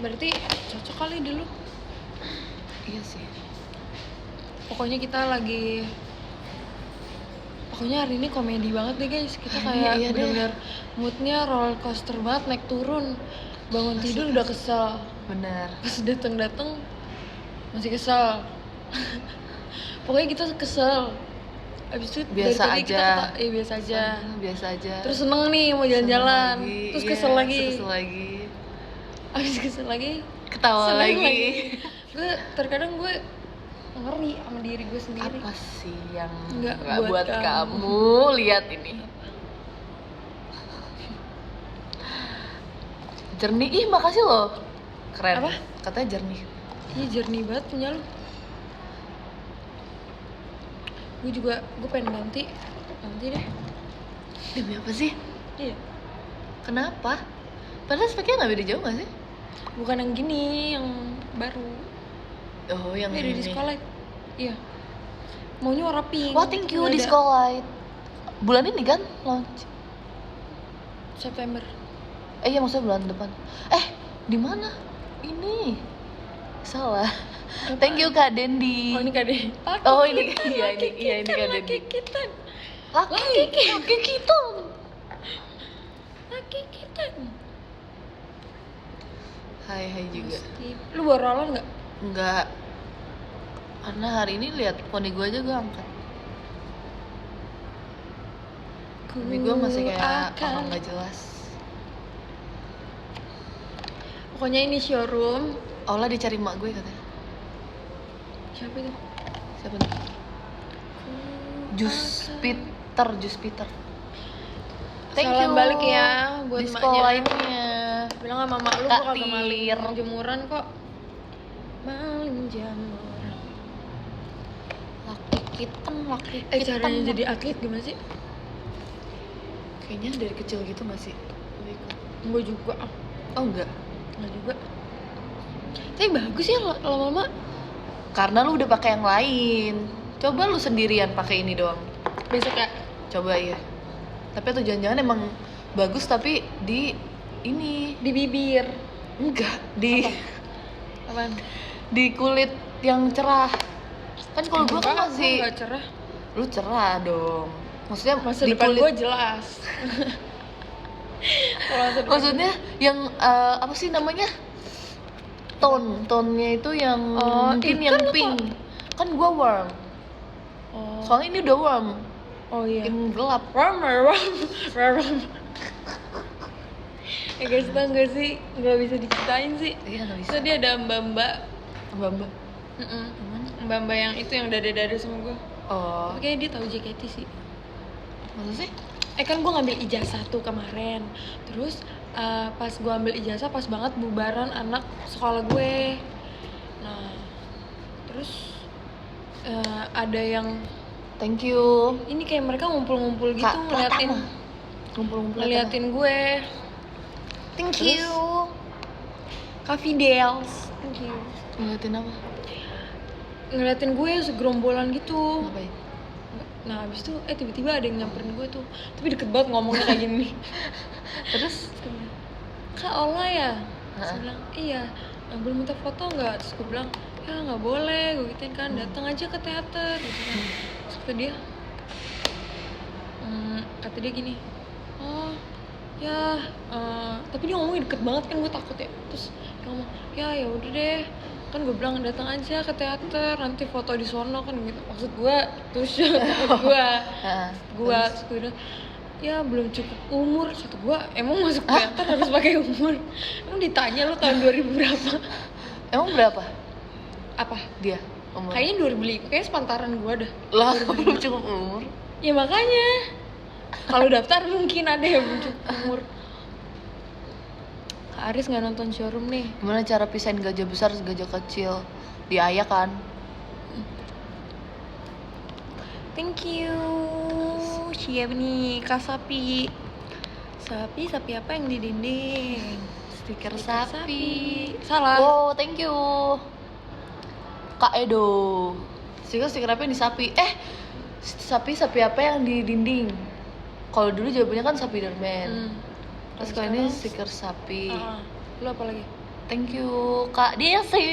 Berarti cocok kali dulu. Iya sih. Pokoknya hari ini komedi banget deh guys. Kita kayak Iya bener-bener moodnya roller coaster banget, naik turun. Bangun tidur udah kesel, Bener. pas dateng masih kesel. Pokoknya kita kesel. Abis itu Biasa dari tadi aja. biasa aja. Biasa aja. Terus seneng nih mau jalan-jalan. Terus kesel lagi. Kesel lagi. Abis kesel lagi, Ketawa seneng lagi. Terkadang gue ngeri sama diri gue sendiri. Apa sih yang Nggak nggak buat kamu? Lihat ini. Jernih. Ih, makasih loh. Keren. Apa? Katanya jernih. Iya jernih banget punya lu. Gue pengen nanti deh. Demi apa sih? Iya. Kenapa? Padahal speknya nggak beda jauh nggak sih? Bukan yang gini, yang baru. Oh, yang Ada di ini. sekolah. Iya. Maunya warna pink. Wah, thank you Nggak di ada. sekolah. Bulan ini kan launch. September. Iya, maksudnya bulan depan. Di mana? Ini. Salah. Thank you Kak Dendi. Oh ini kade. Oh, ini iya ini Kak Dendi. Laki kita. Laki kita. Laki kita. Hai juga. Lu baru roller nggak? Enggak. Karena hari ini lihat poni gue aja gue angkat. Tapi gue masih kayak orang nggak jelas. Pokoknya ini showroom. Olah dicari mak gue katanya. Siapa itu? Siapa nih? Jus Peter. Thank Salam you. balik ya buat di maknya. sekolah lainnya. Bilang sama mak lu Kak gua kagak maling Tir. jemuran kok. Maling jemuran. Laki kitten. Caranya jadi atlet gimana sih? Kayaknya dari kecil gitu masih. Gue juga. Oh enggak. Enggak juga. Tapi bagus ya lama-lama. Karena lu udah pakai yang lain. Coba lu sendirian pakai ini doang. Besok ya. Coba ya. Tapi atau jangan-jangan emang bagus tapi di ini. Di bibir. Enggak, di Apaan? di kulit yang cerah. Kan kalau gua kan masih Enggak cerah. lu cerah dong. Maksudnya Masa di depan kulit. gue jelas. Kalau masa depan Maksudnya yang apa sih namanya? Tone-nya itu yang Oh, mungkin itu yang kan lu pink. Kan gua warm. Oh. Soalnya ini udah warm. Oh iya. Yang gelap. Warm. Ya guys, tau gak sih? Gak bisa diceritain sih. Iya, enggak bisa. Tadi ada mbak-mbak. Mbak-mbak. Mbak-mbak yang itu yang dada-dada sama gue. Oh, Tapi kayaknya dia tahu JKT sih. maksud sih? Kan gue ngambil ijazah tuh kemarin. Terus pas gue ambil ijazah pas banget bubaran anak sekolah gue. Nah, terus ada yang Thank you. ini kayak mereka ngumpul-ngumpul gitu Kak ngeliatin Pratama. Ngumpul-ngumpul. ngeliatin gue. Thank you. Kak Fidels. Thank you. Ngeliatin apa? Ngeliatin gue segerombolan gitu. Ngapain? Nah abis itu tiba-tiba ada yang nyamperin gue tuh. Tapi deket banget ngomongnya kayak gini. Terus? Kak Ola ya? Terus Ha-ha. gue bilang, iya. Boleh minta foto nggak? Terus gue bilang, ya nggak boleh. Gue gituin kan, datang aja ke teater gitu kan. Terus kata dia gini, oh ya, tapi dia ngomongnya deket banget kan, gue takut ya. Terus dia ngomong, ya udah deh, kan gue bilang datang aja ke teater, nanti foto di sono kan gitu. Maksud gue, terus gue terus gue bilang, ya belum cukup umur. Kata gue, emang masuk teater harus pakai umur? Emang ditanya lo tahun 2000 berapa? Emang berapa Apa? dia umur? Kayaknya 2005, kayaknya sepantaran gue dah. Lah, belum cukup umur. Ya makanya, kalau daftar mungkin ada yang belum cukup umur. Kak Aris nggak nonton showroom nih. Gimana cara pisahin gajah besar gajah kecil? Diayak kan? Thank you. Siapa nih? Kak Sapi. Sapi apa yang di dinding? Stiker Stiker sapi. Salah. Oh, thank you. Kak Edo. Stiker apa yang di sapi? Sapi apa yang di dinding? Kalau dulu jawabannya kan sapi Darman. Terus kalau ini stiker sapi. Lo apa lagi? Thank you Kak Desi.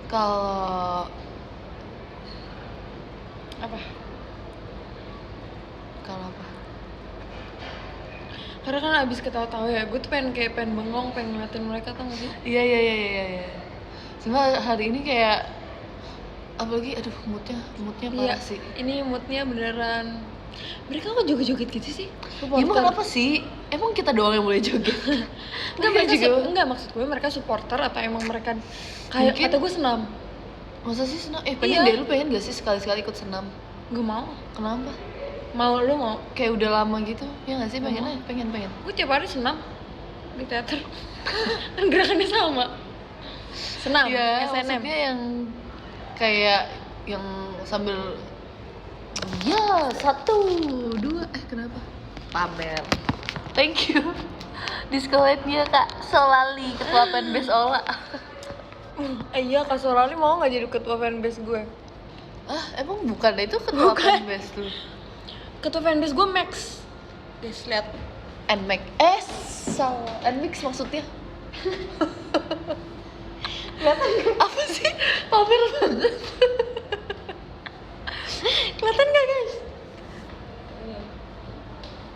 Kalau Apa? kalau apa? Karena kan abis ketawa-tawa ya, gue tuh pengen bengong, pengen ngeliatin mereka, tau gak sih? Iya. Cuma hari ini kayak apalagi aduh moodnya Iya, parah sih. ini moodnya beneran. Mereka kok joget-joget gitu sih? Ya, emang kenapa sih? Emang kita doang yang boleh joget? Enggak, mereka enggak, maksud gue mereka supporter atau emang mereka kayak Mungkin. kata gue senam. Masa sih senam? Pengen Iya. deh, lu pengen gak sih sekali-sekali ikut senam? Gue mau. Kenapa? Lu mau? Kayak udah lama gitu, ya gak sih? Pengen Mau. aja, pengen. Gue tiap hari senam di teater. Kan gerakannya sama. Senam, Ya, SNM. maksudnya yang kayak yang sambil ya 1, 2, kenapa? Pamer. Thank you. Diskoletnya Kak Solali, ketua fanbase Ola. Iya, Kak Solali mau gak jadi ketua fanbase gue? Emang bukan itu ketua Bukan. fanbase tuh? Ketua fanbase gue Max. Guys, lihat. Nmax. Salah. Nmix maksudnya. Kelihatan gak? Apa sih? Pamer banget. Kelihatan gak, guys?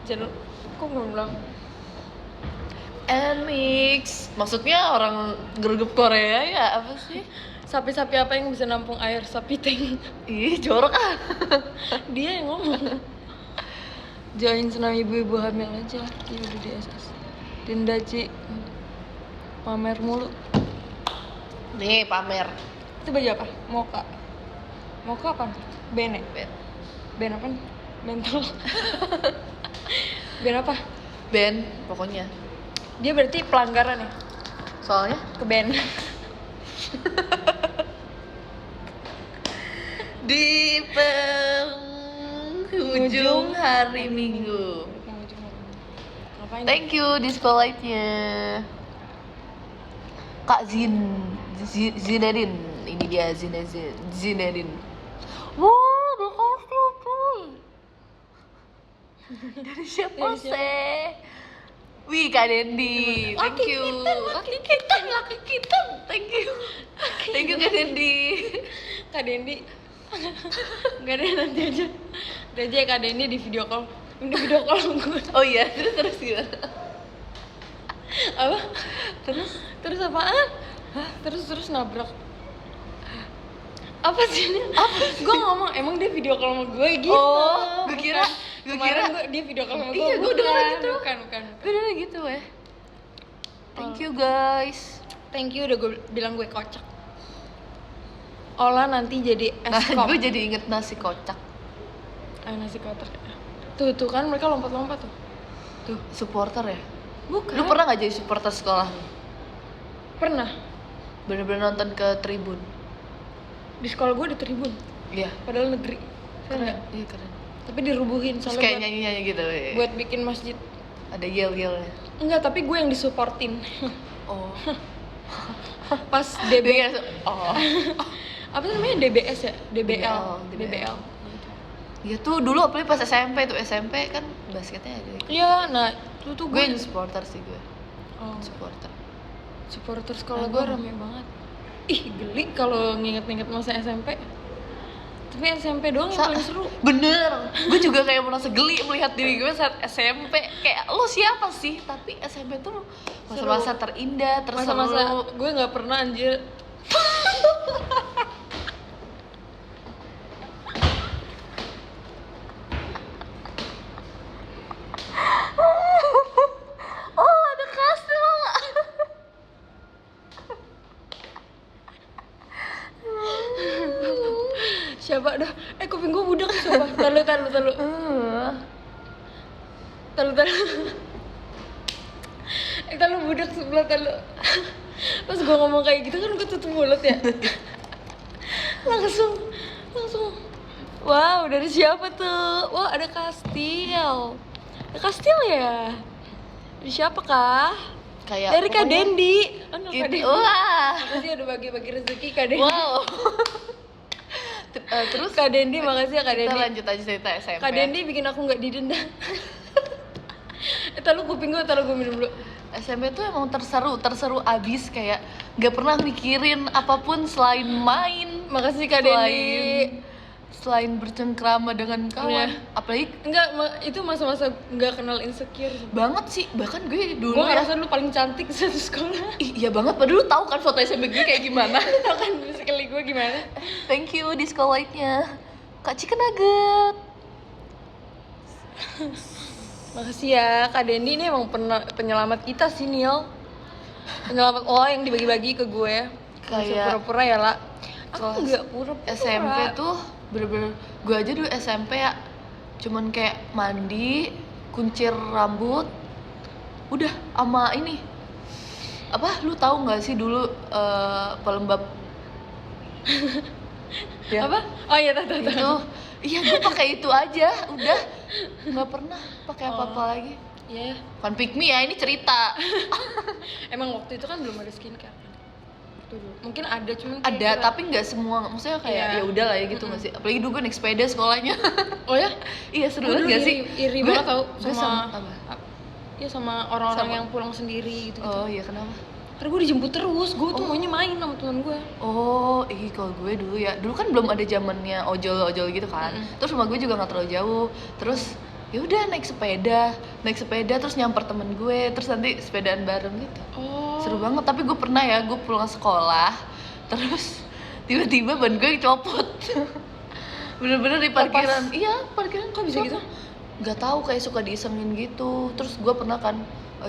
Jangan, kok belum bilang? Nmix. Maksudnya orang greget Korea ya apa sih? Sapi-sapi apa yang bisa nampung air? Sapi tank. Ih, jorok ah. Dia yang ngomong. Join senam ibu-ibu hamil aja. Iya udah di SS. Dinda Ci. Pamer mulu. Nih, pamer. Itu baju apa? Moka. Moka apa? Ben ya? Ben apa? Mental. Ben apa? Band pokoknya. Dia berarti pelanggaran ya? Soalnya Ke band. di penghujung hari Minggu. Ngapain? Thank you Discolite-nya. Kak Zinedine. Ini dia Zinedine. Wow, udah kasih cuy. Dari siapa Dari siapa? sih? Wih, Kak Dendi. Thank Laki you. kita, Laki kita. Thank you. Thank you Kak Dendi. Kak Dendi. Enggak ada, nanti aja. Nanti aja ya Kak Dendi di video call. Di video call gue. Oh iya, terus gimana? Apa? Terus apaan? Hah? Terus nabrak. Apa sih ini? Gue ngomong emang dia video call sama gue gitu. Oh, gue kira dia video call sama gue. Iya, gue denger gitu. Bukan. Gue udah gitu ya. Thank you guys. Thank you udah gue bilang gue kocak. Olah nanti jadi Nah, eskom. gue jadi inget nasi kocak. Nasi kotak. Tuh kan mereka lompat-lompat tuh. Tuh. Supporter ya? Bukan. Lu pernah gak jadi supporter sekolah? Pernah. Bener-bener nonton ke tribun? Di sekolah gue di tribun. Iya. Padahal negeri. Keren. Iya keren. Tapi dirubuhin Terus soalnya kayak buat, nyanyi-nyanyi gitu ya. buat bikin masjid. Ada yel-yelnya. Enggak, tapi gue yang disuportin. Oh. Pas DB. Dia kayak, oh. Apa namanya? DBS ya? DBL. DBL. Iya tuh dulu apalagi pas SMP kan basketnya ada. Iya, nah itu tuh Gue yang supporter sih gue. Oh, Supporter. supporter sekolah Nah, gue gue- rame banget. Ih, geli kalau nginget-nginget masa SMP. Tapi SMP doang yang paling seru. Bener, gue juga kayak merasa geli melihat diri gue saat SMP. Kayak lo siapa sih? Tapi SMP tuh masa-masa terindah, terseru. Masa-masa gue nggak pernah anjir. Oh, ada kastil lah. Siapa dah? Kuping gue budak coba. Talu. Talu budak sebelah talu. Pas gue ngomong kayak gitu kan gue tutup mulut ya. langsung. Wow, dari siapa tuh? Wah, ada kastil. Ada kastil ya? Dari siapa kah? Kayak Dari Kak pokoknya Dendi. Oh, no, Kak gitu. Dendi. Wah. Makasih udah bagi-bagi rezeki Kak Dendi. Wow. Terus Kak Dendi, makasih ya Kak kita Dendi. lanjut aja cerita SMP. Kak Dendi bikin aku nggak didenda. Tahu kuping gue, tahu gue minum dulu. SMP tuh emang terseru abis, kayak gak pernah mikirin apapun selain main, Makasih Kak Dendi. selain bercengkrama dengan kawan. Iya. Apalagi Enggak, itu masa-masa nggak kenal insecure. banget sih, bahkan gue dulu Gue ya. ngerasa dulu paling cantik satu sekolah. Ih, iya banget, padahal lu tahu kan foto SMP gue kayak gimana. Lu tau kan sekali gue gimana? Thank you disco light-nya Kak Chicken Nugget. Makasih ya Kak Dendi, ini emang penyelamat kita sih Nil. Penyelamat lo yang dibagi-bagi ke gue. Kayak pura-pura ya lah. kelas Aku nggak pura-pura. SMP tuh bener-bener, gue aja dulu SMP ya cuman kayak mandi, kuncir rambut, udah. Sama ini apa, lu tahu nggak sih dulu pelembab ya? Apa? Oh iya tahu. Itu iya, gue pakai itu aja, udah nggak pernah pakai apa-apa lagi. Iya. Kan pick me ya, ini cerita. Emang waktu itu kan belum ada skincare kan? Waktu dulu. Mungkin ada cuman kayak Ada tapi nggak semua, maksudnya kayak Iya. ya udah lah ya gitu nggak sih. Apalagi dulu gue naik sepeda sekolahnya. Oh ya? Iya, seru Gue banget dulu gak sih? iri Gue- banget tau gue sama apa? Iya sama orang-orang Sama. yang pulang sendiri gitu. Oh iya, kenapa? Karena gue dijemput terus, gue tuh maunya main sama teman gue. Oh, kalau gue dulu ya, dulu kan belum ada zamannya ojol-ojol gitu kan. Terus rumah gue juga nggak terlalu jauh. Terus ya udah naik sepeda terus nyamper temen gue, terus nanti sepedaan bareng gitu. Oh. Seru banget. Tapi gue pernah ya, gue pulang sekolah, terus tiba-tiba ban gue copot. Bener-bener di parkiran. Iya, parkiran. Kok bisa gitu? Nggak tahu, kayak suka diisengin gitu. Terus gue pernah kan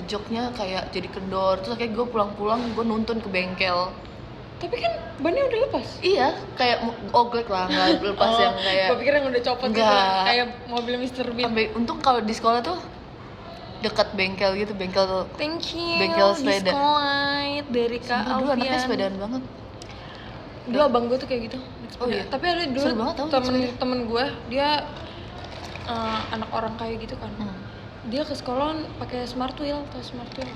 joknya kayak jadi kendor, terus kayak gue pulang-pulang gue nuntun ke bengkel. Tapi kan bannya udah lepas. Iya, kayak oglek lah, nggak lepas yang kayak. Gue pikir yang udah copot gitu, Enggak. kayak mobil Mr. Bean. Sampai untung kalau di sekolah tuh dekat bengkel gitu, bengkel. Thank you. Bengkel sepeda. Discount dari Kak Sumpah, dulu anaknya Alfian. sepedaan banget. Dulu abang gue tuh kayak gitu. naik sepeda. Oh iya? Tapi ada dulu Seru banget tau naik sepeda. temen gue, dia anak orang kaya gitu kan. Dia ke sekolah pakai smart wheel, tau smart wheel?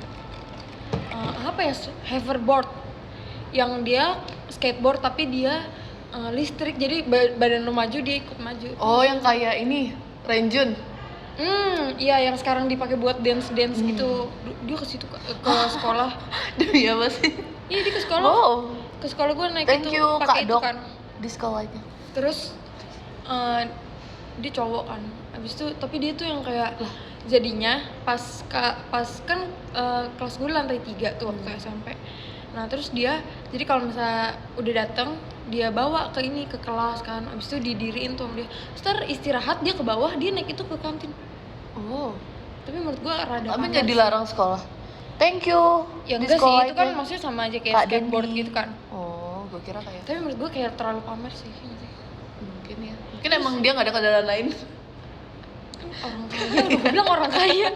Apa ya? Hoverboard. Yang dia skateboard tapi dia listrik, jadi badan lu maju dia ikut maju. Oh, yang kayak ini, Renjun. Iya yang sekarang dipakai buat dance gitu. Dia ke situ ke sekolah. Demi apa sih? Iya dia ke sekolah. Wow. Ke sekolah gue naik Thank itu you pakai Kak itu Dok. kan. Di sekolahnya. Terus dia cowok kan. Abis itu tapi dia tuh yang kayak jadinya pas kan kelas gue lantai 3 tuh waktu SMP. Nah terus dia jadi kalau misalnya udah dateng dia bawa ke kelas kan. Abis itu didiriin tuh sama dia. Terus istirahat dia ke bawah, dia naik itu ke kantin. Oh. Tapi menurut gue rada Tapi pamer nggak sih. dilarang sekolah. Thank you. Ya Di enggak sih, itu sekolahnya. kan maksudnya sama aja kayak Kak skateboard Dendi. gitu kan. Oh, gue kira kayak. Tapi menurut gue kayak terlalu pamer sih. Mungkin ya. Mungkin emang dia nggak ada kendaraan lain. Orang kaya, udah gue bilang orang kaya.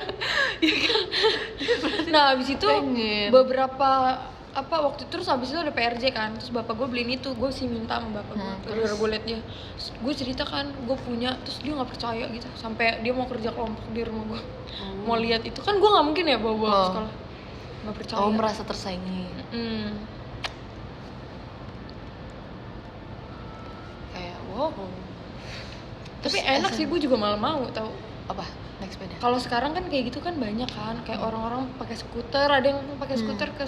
Nah abis itu Pengen. beberapa waktu itu, terus abis itu ada PRJ kan, terus bapak gue beliin itu, gue sih minta sama bapak gue, gara-gara gue liat dia. Terus gue cerita kan gue punya, terus dia nggak percaya gitu, sampai dia mau kerja kelompok di rumah gue, mau lihat itu kan gue nggak mungkin ya bawa ke sekolah, nggak percaya. Oh, merasa tersaingi. Kayak wow. Tapi enak sih, gue juga malah mau tau. Apa? Naik sepeda. Kalau sekarang kan kayak gitu kan banyak kan, kayak orang-orang pakai skuter, ada yang pakai skuter ke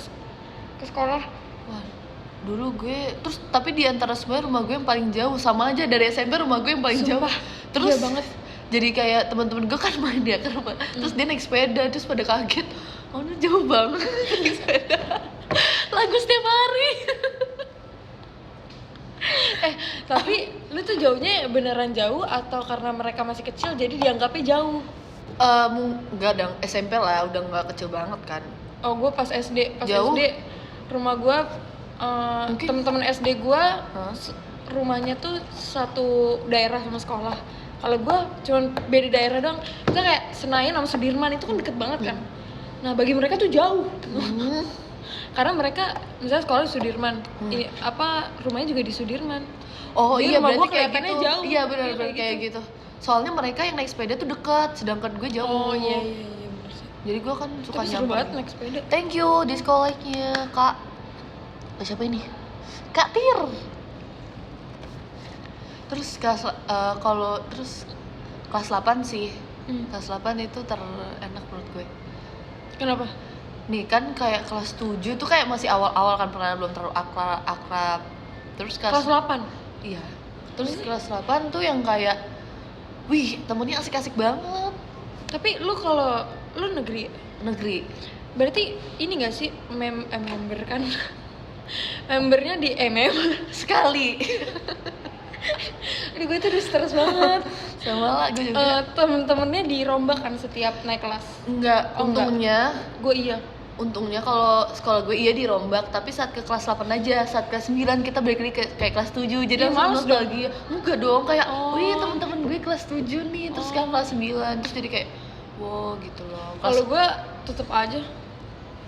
sekolah. Wah, dulu gue terus, tapi di antara semua rumah gue yang paling jauh, sama aja dari SMP rumah gue yang paling Sumpah, jauh. Terus iya banget. Jadi kayak teman-teman gue kan main dia ke rumah, terus dia naik sepeda, terus pada kaget. Oh, ini jauh banget naik sepeda. Lagu setiap hari. Tapi lu tuh jauhnya beneran jauh atau karena mereka masih kecil jadi dianggapnya jauh? Enggak dong, SMP lah, udah nggak kecil banget kan. Oh, gue pas SD, Jauh? SD rumah gue Mungkin. temen-temen SD gue Hah? rumahnya tuh satu daerah sama sekolah. Kalau gue cuman beda daerah doang. Kita kayak Senayan sama Sudirman itu kan deket banget kan. Nah bagi mereka tuh jauh. Karena mereka misalnya sekolah di Sudirman, rumahnya juga di Sudirman. Oh Jadi iya, rumah berarti gua kayak kelihatannya gitu. jauh. Iya benar Iya, benar kayak gitu. Soalnya mereka yang naik sepeda tuh dekat, sedangkan gue jauh. Oh iya bener sih. Jadi gue kan suka Tapi seru nyamperin. banget naik sepeda. Thank you di sekolahnya Kak. Siapa ini? Kak Tir. Terus kelas 8 sih Kelas 8 itu terenak menurut gue. Kenapa? Nih kan kayak kelas 7 tuh kayak masih awal-awal kan, pernah belum terlalu akrab. Terus Kelas 8? Iya. Terus kelas 8 tuh yang kayak wih, temennya asik-asik banget. Tapi lu kalau lu negeri, Negeri. berarti ini gak sih member kan? Membernya di Sekali. Aduh gue tuh udah stres banget. Sama lah gue juga. Temen-temennya dirombak kan setiap naik kelas. Enggak, Oh, enggak. untungnya Iya. Untungnya kalau sekolah gue iya dirombak, tapi saat ke kelas 8 aja, saat kelas 9 kita balik lagi kayak kelas 7. Jadi Ih, langsung males dong. nostalgia. Enggak dong, kayak Oh. wih teman-teman gue kelas 7 nih, terus sekarang kelas 9. Terus jadi kayak wow gitu loh. Kalau gue tetep aja.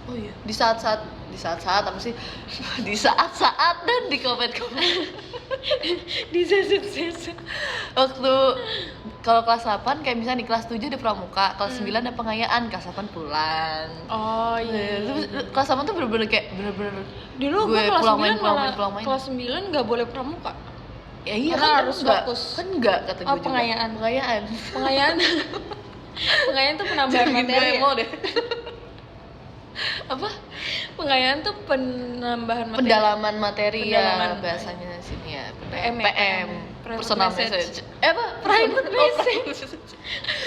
Oh iya, di saat-saat apa sih? Di saat-saat dan di komen-komen. Di seset. Waktu kalau kelas 8 kayak misalnya di kelas 7 ada pramuka, kelas 9 ada pengayaan, kelas 8 pulang. Oh iya. Terus kelas 8 tuh bener-bener kayak bener-bener Dulu gue gue kelas pulang 9 main, malah pulang main. kelas 9 nggak boleh pramuka. Ya iya Karena kan harus enggak, fokus. kan enggak kata gue Oh, juga. pengayaan. Pengayaan. Pengayaan. Pengayaan tuh penambahan Jangan materi. gue Ya? emo deh. Apa? Pengayaan tuh penambahan materi. Pendalaman materi Pendalaman. ya bahasanya sini ya. PM. Private Personal message. message. Apa? Private Oh, message.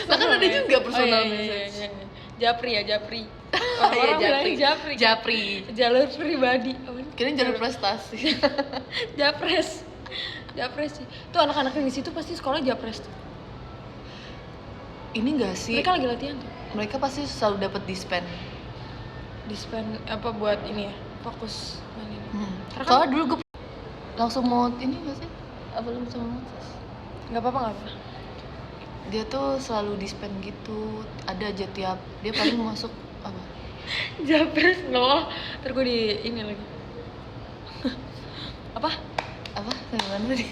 Nah kan ada juga personal Oh, iya, message. iya. Japri ya, Japri. Iya, Orang bilangnya Japri. Japri. Jalur pribadi. Kirain jalur prestasi. Japres. Japres sih. Tuh anak-anak yang di situ pasti sekolah Japres tuh. Ini enggak sih? Mereka lagi latihan tuh. Mereka pasti selalu dapat dispen. Dispen apa buat ini ya? Fokus main ini. Karena kan Soalnya dulu gue langsung mau ini enggak sih? Apa lu sama Moses? nggak apa-apa. Dia tuh selalu dispen gitu. Ada aja tiap dia paling masuk apa? Japres loh. Ntar gue di ini lagi. Apa? Apa? Gimana tadi?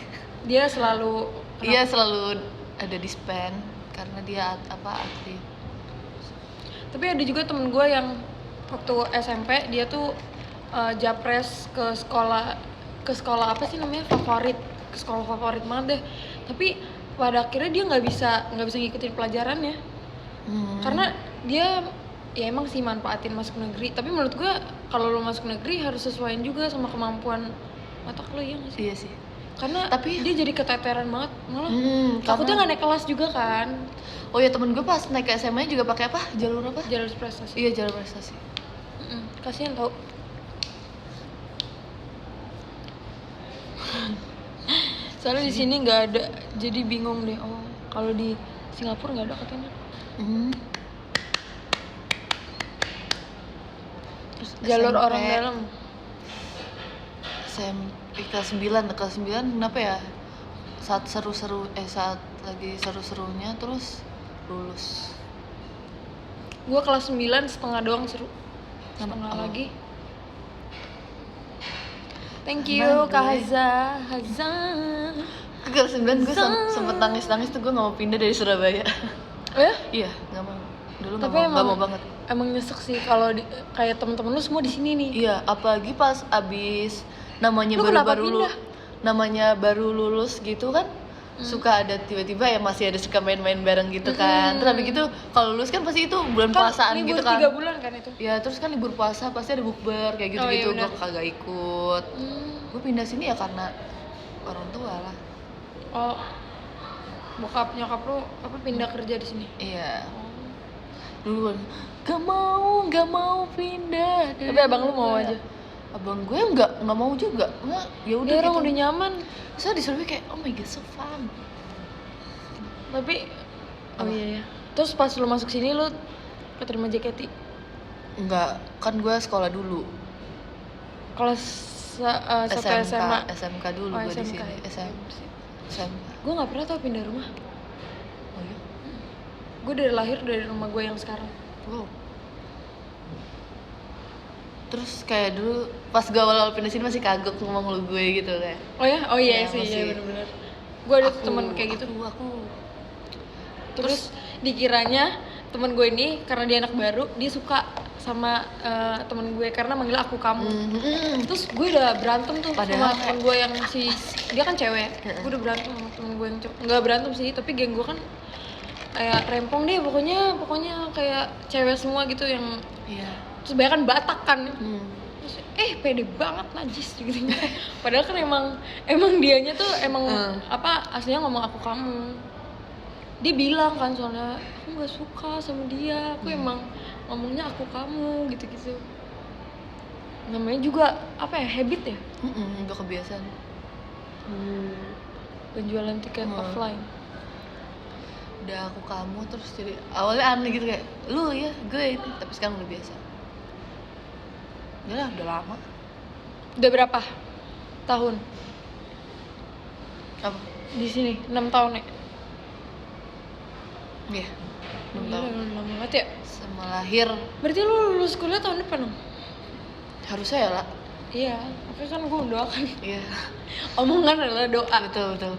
Dia selalu Iya selalu ada dispen karena dia atlet. Tapi ada juga temen gue yang waktu SMP dia tuh japres ke sekolah apa sih namanya, favorit, ke sekolah favorit banget deh. Tapi pada akhirnya dia nggak bisa ngikutin pelajarannya karena dia ya emang sih manfaatin masuk negeri. Tapi menurut gue kalau lo masuk negeri harus sesuaiin juga sama kemampuan otak lo, ya nggak sih? Iya sih. Karena Tapi- dia jadi keteteran banget malah. Takutnya karena- nggak naik kelas juga kan, Oh ya temen gue pas naik ke SMA juga pakai apa? Jalur apa? jalur prestasi. Iya jalur prestasi. Kasihan tau. Soalnya di sini nggak ada, jadi bingung deh. Oh, kalau di Singapura nggak ada katanya. Terus Jalur SMP, orang dalam. SMP kelas 9 kenapa ya? Saat lagi seru-serunya terus lulus. Gua kelas 9 setengah doang seru. Setengah Oh. lagi. Thank Karena you Kak gue- Haza. Ke kelas 9 gue sempet nangis-nangis tuh, gue gak mau pindah dari Surabaya. Oh ya? Iya, gak mau. Dulu Tapi gak mau banget. Emang nyesek sih kalau kayak temen-temen lu semua di sini nih. Iya, apalagi pas abis namanya Lu kenapa baru-baru pindah? namanya baru lulus gitu kan. Suka ada tiba-tiba ya masih ada suka main-main bareng gitu kan. Terus habis gitu kalau lulus kan pasti itu bulan Kan puasaan libur gitu kan. 3 bulan kan itu. Ya, terus kan libur puasa pasti ada bukber kayak gitu-gitu. Oh, iya Gue kagak ikut. Gue pindah sini ya karena orang tua lah. Oh, bokap nyokap lu apa pindah kerja di sini? Iya. Dulu kan gak mau pindah. Tapi abang lu mau aja? Abang gue nggak mau juga. Nggak, ya udah Dia orang gitu. udah nyaman. Saya di Surabaya kayak oh my god so fun. Tapi Apa? iya. Terus pas lu masuk sini lu keterima JKT. Enggak, kan gue sekolah dulu. Kelas 1 SMA. SMK dulu Oh, gue di SMK sini. ya. SMK. Gue nggak pernah tau pindah rumah. Oh iya. Gue dari lahir dari rumah gue yang sekarang. Wow. Terus kayak dulu pas gue awal pindah sini masih kagok ngomong lu gue gitu kayak. Oh ya? Oh iya Ya, sih, masih. iya benar-benar. Gue ada temen kayak gitu. Aku. Terus dikiranya temen gue ini karena dia anak baru, dia suka sama temen gue karena manggil aku kamu. Terus gue udah berantem tuh Padahal sama temen gue yang dia kan cewek. Gue udah berantem sama temen gue yang cowok. Nggak berantem sih, tapi geng gue kan kayak rempong deh, pokoknya kayak cewek semua gitu yang Iya. terus banyak kan Batak kan. Terus, pede banget najis gitu. Padahal kan emang dianya tuh emang aslinya ngomong aku kamu. Dia bilang kan soalnya aku nggak suka sama dia, aku emang ngomongnya aku kamu gitu. Namanya juga habit ya. Udah kebiasaan. Penjualan tiket offline. Udah aku kamu terus jadi awalnya aneh gitu kayak lu ya gue ini, tapi sekarang udah biasa. Udah lama. Udah berapa tahun Apa? di sini? 6 tahun ya? Iya. 6 Gila, tahun. lama banget ya. Sama lahir Berarti lu lulus kuliah tahun depan dong? harusnya ya lah. Iya, makanya kan gue mendoakan. Iya. Omongan adalah doa. Betul.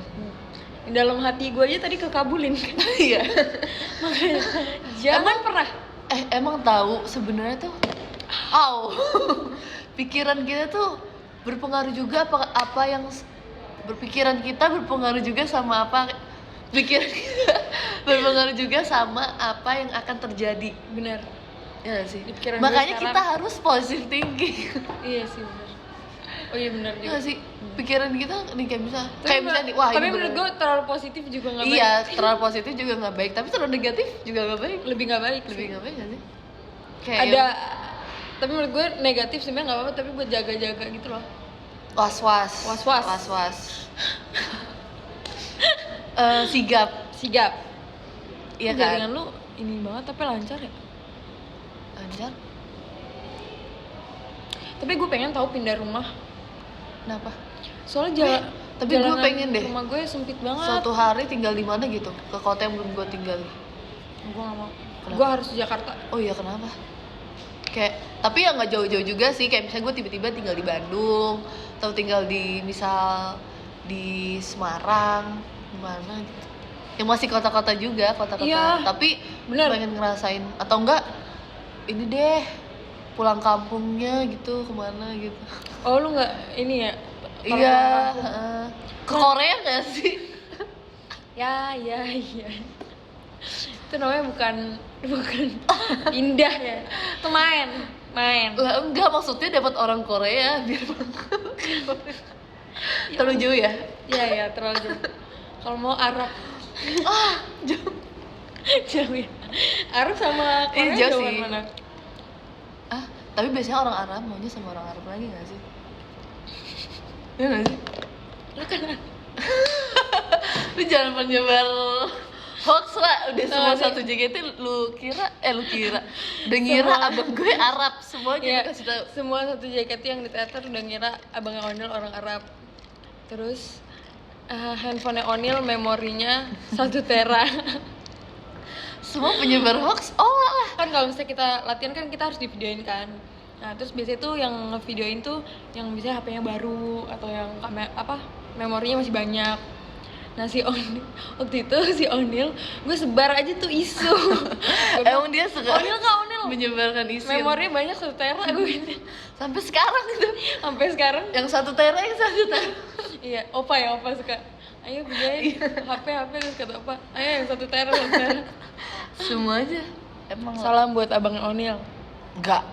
Dalam hati gue aja tadi kekabulin kan. Iya. Makanya jangan pernah. Emang tahu sebenarnya tuh pikiran kita tuh berpengaruh juga apa yang berpikiran kita berpengaruh juga sama apa pikiran kita berpengaruh juga sama apa yang akan terjadi. Benar. Ya nggak sih? Di pikiran gue Makanya sekarang- kita harus positive thinking. Iya sih benar. Oh iya benar Ya juga. nggak sih? Pikiran kita nih kayak bisa Tapi kayak misalnya nih, wah tapi ini menurut bener. gue terlalu positif juga nggak baik. Iya, terlalu positif juga nggak baik, tapi terlalu negatif juga nggak baik. Lebih nggak baik. Lebih sih. nggak baik nggak sih? Kayak Ada. Tapi menurut gue negatif sebenarnya nggak apa-apa, tapi buat jaga-jaga gitu loh. was-was. Sigap. Iya kan? Jaringan lu ini banget tapi lancar ya. Lancar. Tapi gue pengen tahu pindah rumah. Kenapa? Soalnya tapi gue jalanan pengen deh. rumah gue sempit banget. Suatu hari tinggal di mana gitu, ke kota yang belum gue tinggali. Gue gak mau. Kenapa? Gue harus di Jakarta. Oh iya, kenapa? Kayak tapi ya nggak jauh-jauh juga sih, kayak misalnya gue tiba-tiba tinggal di Bandung atau tinggal di misal di Semarang gimana gitu, yang masih kota-kota juga, kota-kota Iya, tapi bener. pengen ngerasain atau enggak ini deh pulang kampungnya gitu kemana gitu. Oh lu nggak ini ya? Kalau Iya, pulang kampung. ke Korea nggak sih? Ya. Itu namanya bukan indah ya. Itu main. Lah enggak, maksudnya dapat orang Korea biar terlalu jauh ya. Iya terlalu jauh. Kalau mau Arab Jauh. jauh ya. Arab sama Korea Jauh jauhan sih. mana? Tapi biasanya orang Arab maunya sama orang Arab lagi nggak sih? Iya nggak sih? Lu kan Lu jangan penyebar hoax lah, udah semua Nah, satu JKT lu kira udah ngira Semua. abang gue Arab semuanya ya, dikasih tahu. semua satu JKT yang di teater udah ngira abangnya Onil orang Arab. Terus handphonenya Onil memorinya 1 tera. Semua penyebar hoax lah. Kan kalau misalnya kita latihan kan kita harus divideoin kan. Nah terus biasanya tuh yang ngevideoin tuh yang biasanya HP-nya baru atau yang memorinya masih banyak. Nah waktu itu si Onil gue sebar aja tuh isu. Emang dia suka Onil kak Onil menyebarkan isu yang- memorinya banyak 1 tera gue. sampai sekarang itu. Sampai sekarang Yang 1 tera, yang 1 tera. iya opa suka ayo videoin HP terus kata opa ayo yang 1 tera 1 tera. Semua aja. Emang Salam buat abang Onil. enggak.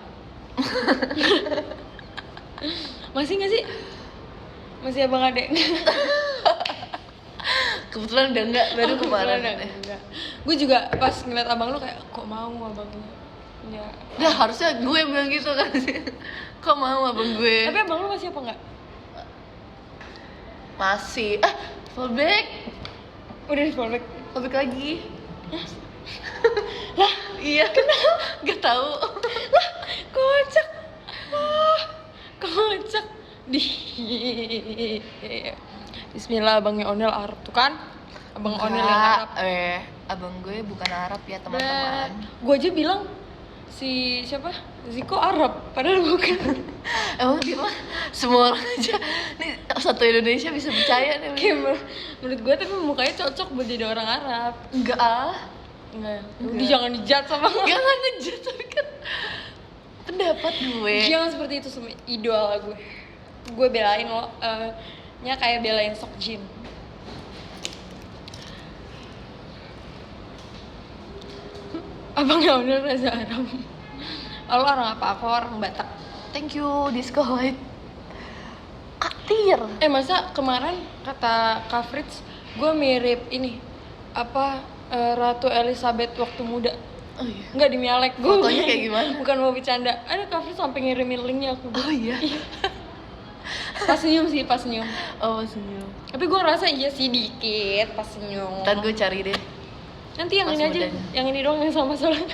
Masih nggak sih? Masih abang adek? Kebetulan udah enggak, baru kemarin. Gue juga pas ngeliat abang lu kayak kok mau abangnya punya. Udah harusnya gue yang bilang gitu kan sih. Kok mau abang gue? Tapi abang lu masih apa enggak? Masih. Fallback. Udah di fallback. Fallback lagi. Lah, iya. Kenapa? Gak tahu. Kocak. Kocak. Bismillah abangnya Onil Arab tuh kan? Abang Onil yang Arab. Abang gue bukan Arab ya teman-teman. Gue aja bilang si siapa? Ziko Arab, padahal bukan. Emang dia mah semua orang aja. Nih satu Indonesia bisa percaya nih. Kayak menurut gue tapi mukanya cocok buat jadi orang Arab. Enggak ah. Enggak. Enggak. Udah jangan dijat sama Jangan ngejat, tapi kan pendapat gue. jangan seperti itu sama idola gue. Gue belain lo, nya kayak belain Sok Jin. Abangnya bener Reza Aram. Lo orang apa? Aku orang Batak. Thank you Disco White. Katir. Masa kemarin kata Kak Fritz gue mirip ini apa Ratu Elizabeth waktu muda. Oh iya. Enggak demi Alek gue. Fotonya kayak gimana? Bukan mau bercanda. Ada Kak Fritz sampai ngirimin linknya aku. Oh iya. Pas senyum sih, pas senyum. Oh senyum. Tapi gue ngerasa iya sih dikit pas senyum. Ntar gue cari deh. Nanti yang Pas ini aja, mudanya. yang ini doang yang sama soalnya.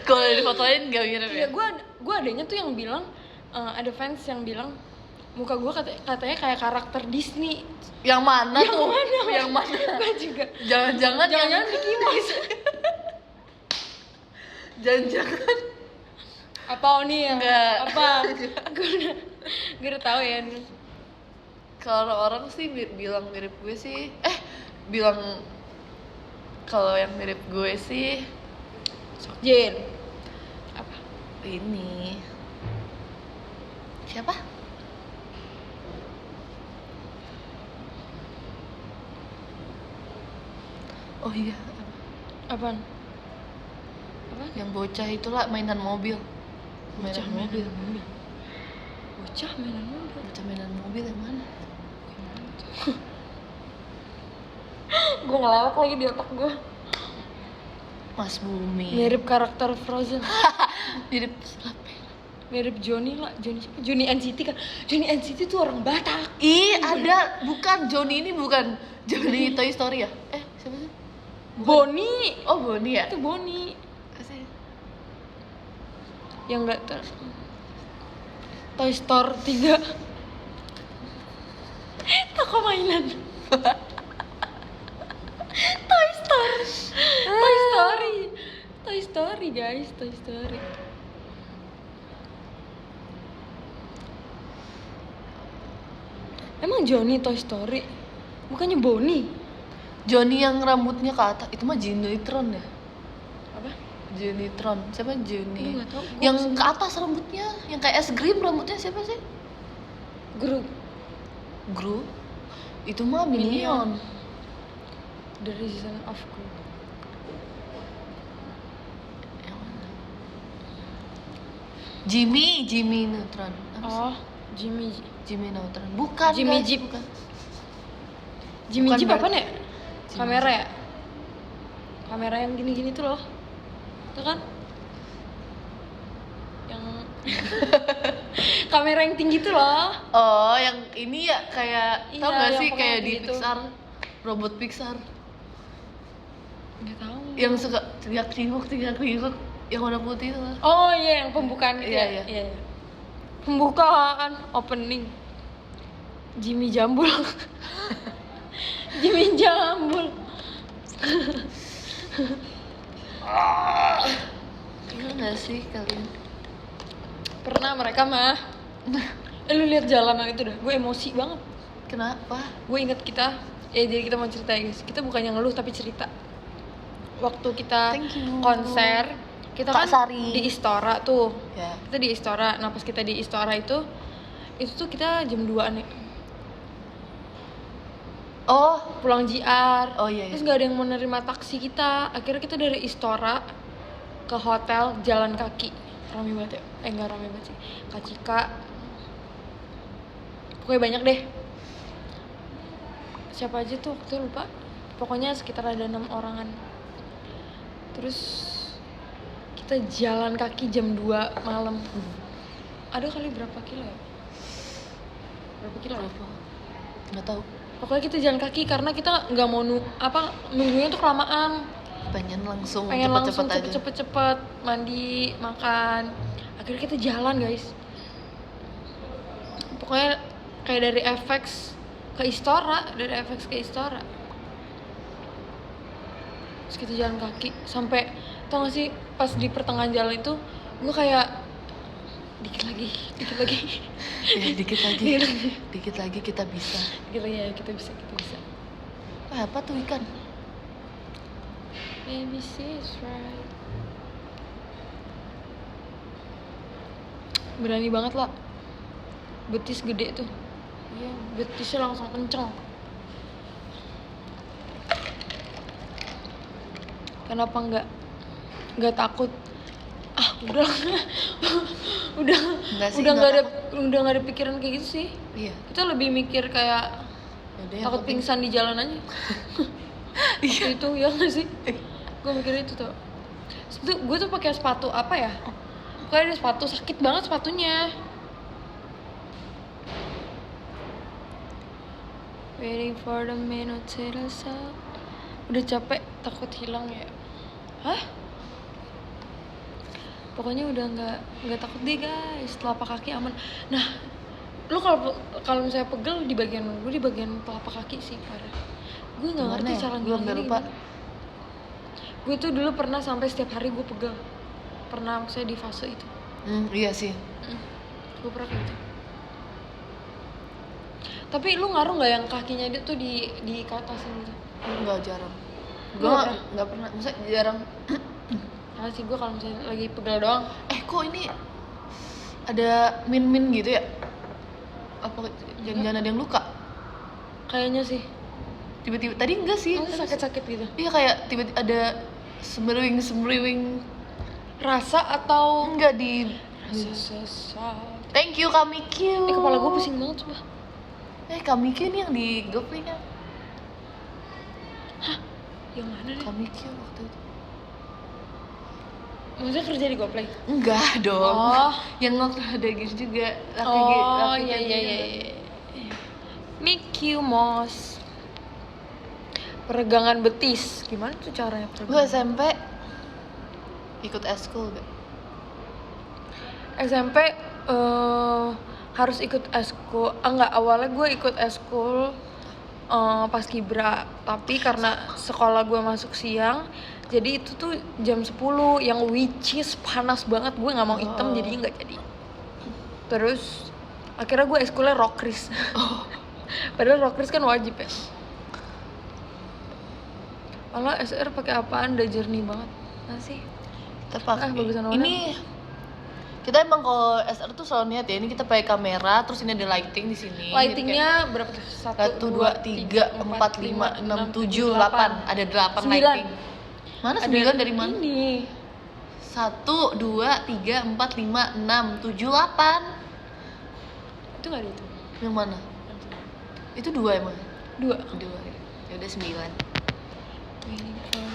Kalau di fotoin gak mirip Iya, ya? gue adanya tuh yang bilang ada fans yang bilang muka gue katanya kayak karakter Disney. Yang mana Yang tuh? mana? Yang mana? Gue juga. Jangan-jangan Jangan-jangan Mickey Mouse. Jangan-jangan Apa Oni yang? Enggak. Apa? Gue udah tahu ya. kalau orang sih bilang mirip gue sih bilang kalau yang mirip gue sih Jin. Apa? ini siapa? Oh iya, Apaan? Apa? yang bocah itulah mainan mobil. Bocah Mainan mobil. Bocah mainan mobil. Bocah mainan mobil yang mana? Gue ngelewat lagi di otak gue. Mas Bumi. Mirip karakter Frozen. Mirip siapa? Mirip Johnny lah. Johnny siapa? Johnny NCT kan. Johnny NCT tuh orang Batak. Ih, ada bukan Johnny ini bukan Johnny Toy Story ya? Siapa sih? Bonnie. Oh, Bonnie ya? Itu Bonnie. Sih. Yang enggak Toy Store 3. Toko mainan. Toy Store. Toy Story. Toy Story guys, Toy Story. Emang Johnny Toy Story? Bukannya Bonnie? Johnny yang rambutnya ke atas itu mah Johnnytron ya? Apa? Johnnytron. Siapa Johnny? Gue nggak tahu. Gua Yang masih- ke atas rambutnya, yang kayak es krim rambutnya siapa sih? Gru. Gru. Itu mah Minion. The Reason of Gru. Yang mana? Jimmy Neutron. Apa sih? Oh, Jimmy. Jimmy Neutron. Bukan. Jimmy guys, Jeep. bukan. Jimmy Bukan Jeep berarti- apaan ya? Jimmy Kamera ya? Kamera yang gini-gini tuh loh. Itu kan? Yang kamera yang tinggi tuh loh. Oh, yang ini ya kayak Iya, tau gak yang sih pokoknya kayak di gitu. Pixar, robot Pixar Nggak tahu. yang suka teriak tinguk yang warna putih itu. Oh iya, yang pembukaan gitu Iya, ya? iya. Iya. Pembukaan, opening. Jimmy Jambul. Jimmy Jambul. Iya gak sih kalian? Pernah mereka mah. Lu lihat jalanan itu dah, gue emosi banget. Kenapa? Gue inget kita, jadi kita mau cerita ya guys. Kita bukannya ngeluh tapi cerita. Waktu kita Thank you. konser, kita Kak kan Sari. di Istora tuh. Ya. Kita di Istora. Nah pas kita di Istora itu tuh kita jam 2-an ya. Oh, Pulang JR. Oh, iya, iya. Terus gak ada yang mau nerima taksi kita. Akhirnya kita dari Istora ke hotel jalan kaki. Rame banget ya. Enggak rame banget sih. Kak Cika. Pokoknya banyak deh. Siapa aja tuh waktu itu lupa. Pokoknya sekitar ada 6 orangan. Terus kita jalan kaki jam 2 malam. Ada kali berapa kilo ya? Berapa kilo? ya? Apa? Nggak tahu. Pokoknya kita jalan kaki karena kita nggak mau nunggunya tuh kelamaan. Pengen langsung Pengen langsung cepet-cepet aja. cepet-cepet mandi, makan. Akhirnya kita jalan guys. Pokoknya kayak dari FX ke Istora, Terus kita jalan kaki sampai, tau gak sih pas di pertengahan jalan itu gue kayak dikit lagi. Ya, dikit lagi. Dikit lagi. Dikit lagi kita bisa. Gitu ya, kita bisa. Apa tuh ikan? Baby sis right. Berani banget lah. Betis gede tuh. Iya, betisnya langsung kenceng. kenapa nggak takut? Udah udah Enggak sih, udah nggak nggak ada pikiran kayak gitu sih. Iya. Kita lebih mikir kayak Yaudah, yang takut penting- pingsan di jalan aja. Waktu itu ya nggak sih? Gue mikir itu tuh. Gue tuh pakai sepatu apa ya? Pokoknya ada sepatu sakit banget sepatunya. Waiting for the minute to the sun. Udah capek, takut hilang ya. Hah? Pokoknya udah nggak takut deh guys. Telapak kaki aman. Nah, lu kalau misalnya pegel di bagian mana? Gue di bagian telapak kaki sih parah. Gue nggak Gimana ngerti ya? cara Gue sampai ngilanginnya lupa. gimana. Gue tuh dulu pernah sampai setiap hari gue pegel. Pernah maksudnya di fase itu. Iya sih. Gue pernah kayak gitu. Tapi lu ngaruh nggak yang kakinya dia tuh di atasin gitu? Enggak, jarang. Lu Gue nggak nggak pernah, maksudnya jarang. Nah sih gue kalau misalnya lagi pegel doang. Kok ini ada min gitu ya? Apa jangan-jangan ada yang luka? Kayaknya sih. Tiba-tiba tadi enggak sih? Lu sakit-sakit gitu. Iya, kayak tiba-tiba ada sembriwing. Rasa atau Enggak di. rasa sesat? Thank you Kamikyu. Kepala gue pusing banget coba. Kamikyu nih yang di GoPlay kan? Yang mana deh? Kamikyu waktu itu. Maksudnya kerja di GoPlay? Enggak dong. Oh. Yang waktu ada gitu juga. Oh iya. Mickey Mouse. Peregangan betis. Gimana tuh caranya Gue peregangan? SMP ikut eskul gak? SMP harus ikut eskul. Enggak, awalnya gue ikut eskul pas kibra, tapi karena sekolah gue masuk siang, jadi itu tuh jam 10 yang which is panas banget, gue nggak mau hitam jadinya nggak jadi. Terus akhirnya gue eskulnya rockris. Padahal rockris kan wajib ya. Malah SR pakai apaan, udah jernih banget nggak sih? Tepak. Bagusan warna. Ini kita emang kalau SR tuh selalu niat ya, ini kita pakai kamera, terus ini ada lighting di sini. Lightingnya berapa tuh? 1, 2, 3, 4, 5, 6, 7, 8. Ada 8 9. lighting. Mana 9 dari mana? Ini 1, 2, 3, 4, 5, 6, 7, 8. itu nggak ada itu. Yang mana? Itu 2 emang? 2. 2. Ya udah 9.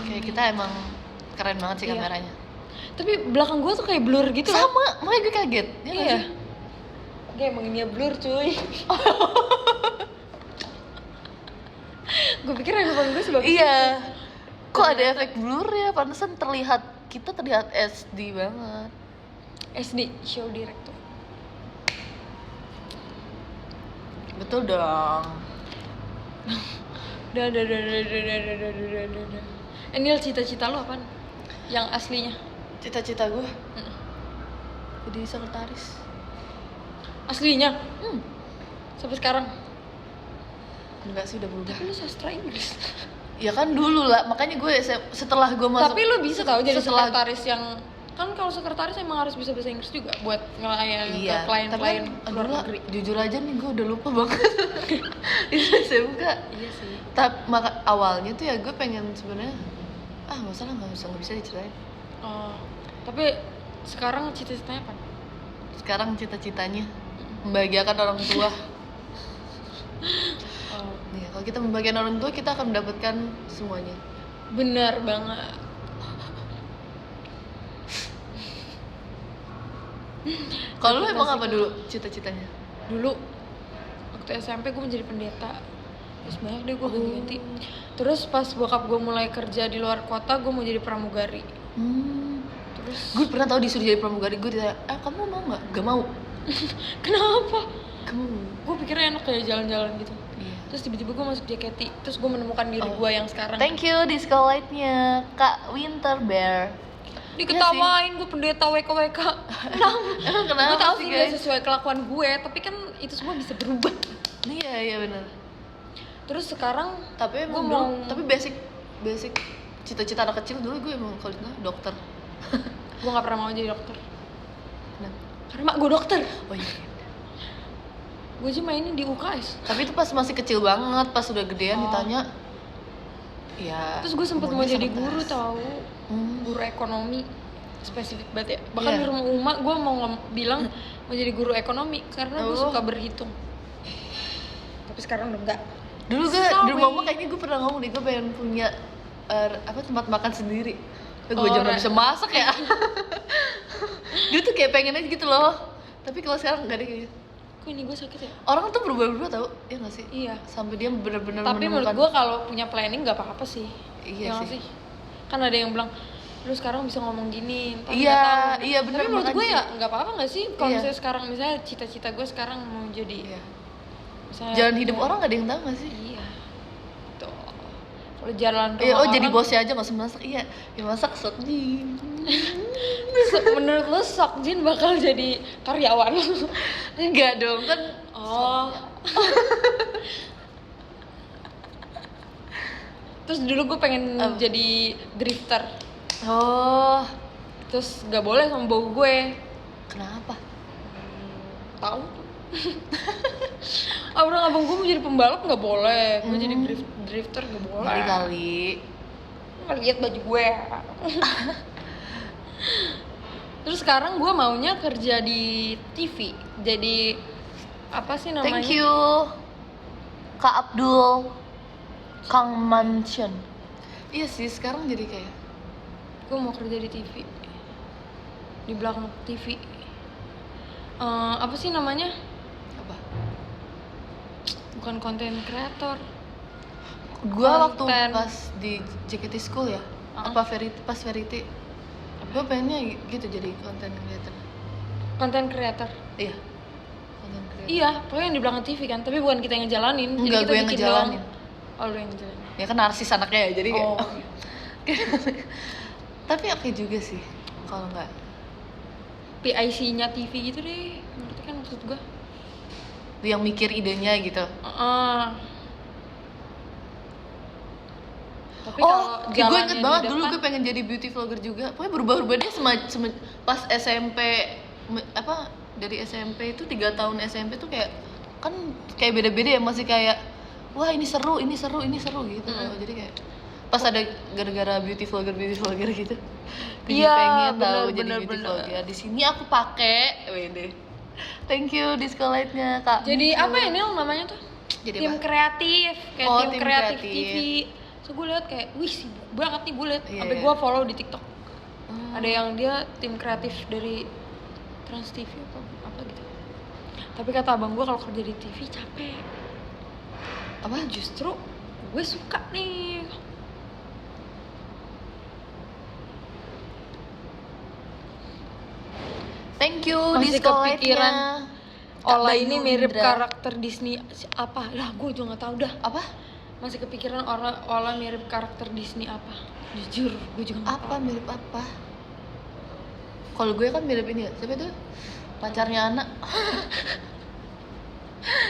Kayak kita emang keren banget sih Iya. kameranya. Tapi belakang gue tuh kayak blur gitu loh. Sama, makanya gue kaget. Ya nggak Iya. sih? Kayak emang ini blur cuy. Gue pikir handphone gue sebagus Iya. Kok ada efek blur ya? Pantesan kita terlihat SD banget. SD show director. Betul dong. Udah. Nil, cita-cita lu apaan? Yang aslinya? Cita-cita gue jadi sekretaris. Aslinya? Sampai sekarang? Enggak sih, udah berubah. Tapi lu sastra Inggris. Ya kan dulu lah, makanya gue setelah gue masuk. Tapi lu bisa tau jadi setelah- sekretaris yang kan kalau sekretaris emang harus bisa bahasa Inggris juga buat ngelayan Iya, ke klien-klien tapi luar kan, negeri. jujur aja nih gue udah lupa banget. Itu SMK. Iya sih. Tapi awalnya tuh ya gue pengen sebenarnya nggak usah lah, nggak bisa diceritain. Oh, tapi sekarang cita-citanya apa? Sekarang cita-citanya membahagiakan orang tua. Oh, Nih, kalau kita membahagiakan orang tua, kita akan mendapatkan semuanya. benar banget. Kalau lu emang Reputasi apa gua. dulu cita-citanya? Dulu waktu SMP gue menjadi pendeta. Terus banyak deh gue ganti-ganti. Terus pas bokap gue mulai kerja di luar kota, gue mau jadi pramugari. Terus Gue pernah tahu disuruh jadi pramugari, gue ditanya, kamu mau nggak? Gak mau. kenapa? Kamu? Gue pikirnya enak kayak jalan-jalan gitu. Iya. Terus tiba-tiba gue masuk JKT. Terus gue menemukan diri gue yang sekarang. Thank you disco light-nya Kak Winter Bear. Diketawain gue pendeta WKWK. Emang kenapa Gue tahu sih, sih guys? gak sesuai kelakuan gue, tapi kan itu semua bisa berubah. Iya benar. Terus sekarang Tapi emang Gua dulu- tapi basic cita-cita anak kecil dulu gue emang kalau ditanya dokter. gue nggak pernah mau jadi dokter. Kenapa? Karena mak gue dokter. Oh iya. Gue aja mainin di UKS. Tapi itu pas masih kecil banget, pas udah gedean Oh. ditanya, Ya. Terus gue sempet mau umurnya jadi sangat guru keras. tahu, guru ekonomi, spesifik banget ya. Bahkan Iya. di rumah Uma gue mau bilang mau jadi guru ekonomi karena gue Oh. suka berhitung. Tapi sekarang udah enggak. Dulu gue Sorry. di rumah mama kayaknya gue pernah ngomong nih, gue pengen punya tempat makan sendiri. Gue Oh, aja nggak bisa masak ya. Dia tuh kayak pengen aja gitu loh. Tapi kalau sekarang nggak deh kayaknya. Kok ini gue sakit ya? Orang tuh berubah-ubah tau, ya nggak sih? Iya. Sampai dia benar-benar Tapi menurut menemukan. gue kalau punya planning nggak apa-apa sih. Iya Ya nggak sih. Kan ada yang bilang lu sekarang bisa ngomong gini, ntar Iya, nggak tahu. iya, bener, Tapi menurut makanya gue sih. ya nggak apa-apa nggak sih kalau Iya. misalnya sekarang misalnya cita-cita gue sekarang mau jadi Iya. misalnya Jalan hidup orang nggak ada yang tahu nggak sih? Iya. Tuh. Kalau jalan Iya, rumah oh jadi orang, bosnya aja nggak usah masak. Iya, yang masak sok Jin. menurut lo Sok Jin bakal jadi karyawan? Enggak dong kan. Oh. Terus dulu gue pengen jadi drifter. Oh, Terus nggak boleh sama bau gue. kenapa? Tahu? Abang gue mau jadi pembalap nggak boleh. Gue jadi drifter nggak boleh. Kali-kali. Nggak lihat baju gue. Terus sekarang gue maunya kerja di TV. Jadi apa sih namanya? Thank you Kak Abdul Kang Mansion. Iya sih, sekarang jadi kayak Gue mau kerja di TV. Di belakang TV. Apa sih namanya? apa? Bukan konten kreator. Gua waktu Konten. pas di JKT School ya, apa Verity, pas Verity, gue pengennya gitu jadi content creator. Konten kreator. Iya, content creator. Iya, pokoknya yang di belakang TV kan, tapi bukan kita yang ngejalanin. Jadi Enggak, kita gue yang bikin ngejalanin. doang. Oh, lu yang ngejalanin. Ya kan narsis anaknya ya, jadi kayak Oh. tapi oke juga sih kalau nggak. PIC-nya TV gitu deh. Ngerti kan maksud gue? Yang mikir idenya gitu. Tapi Oh, kalau gue jalannya inget di banget dulu depan- gue pengen jadi beauty vlogger juga. Pokoknya berubah-ubah dia pas SMP apa dari SMP itu 3 tahun SMP tuh kayak kan kayak beda-beda ya, masih kayak wah ini seru gitu loh. Jadi kayak pas ada gara-gara beauty vlogger gitu. Gue Iya, pengen tahu bener, jadi bener, beauty bener. vlogger. Di sini aku pakai WD. Thank you disco light-nya Kak. Jadi Thank you. apa ya Nil namanya tuh? Jadi tim apa? kreatif, kayak Oh, tim tim kreatif kreatif. TV. So gue liat kayak, wih sibuk banget nih gue liat. Iya, Sampai iya. gue follow di TikTok. Oh. Ada yang dia tim kreatif dari Trans TV apa gitu. Tapi kata abang gue kalau kerja di TV capek. Apa? Justru gue suka nih. Thank you Masih disco kepikiran light-nya. Ola Kak ini Bayu mirip Indra. karakter Disney apa? Lah gue juga nggak tahu dah. Apa? Masih kepikiran Ola mirip karakter Disney apa? Jujur, gue juga nggak Apa tahu. mirip apa? Kalau gue kan mirip ini ya, siapa tuh? Pacarnya anak.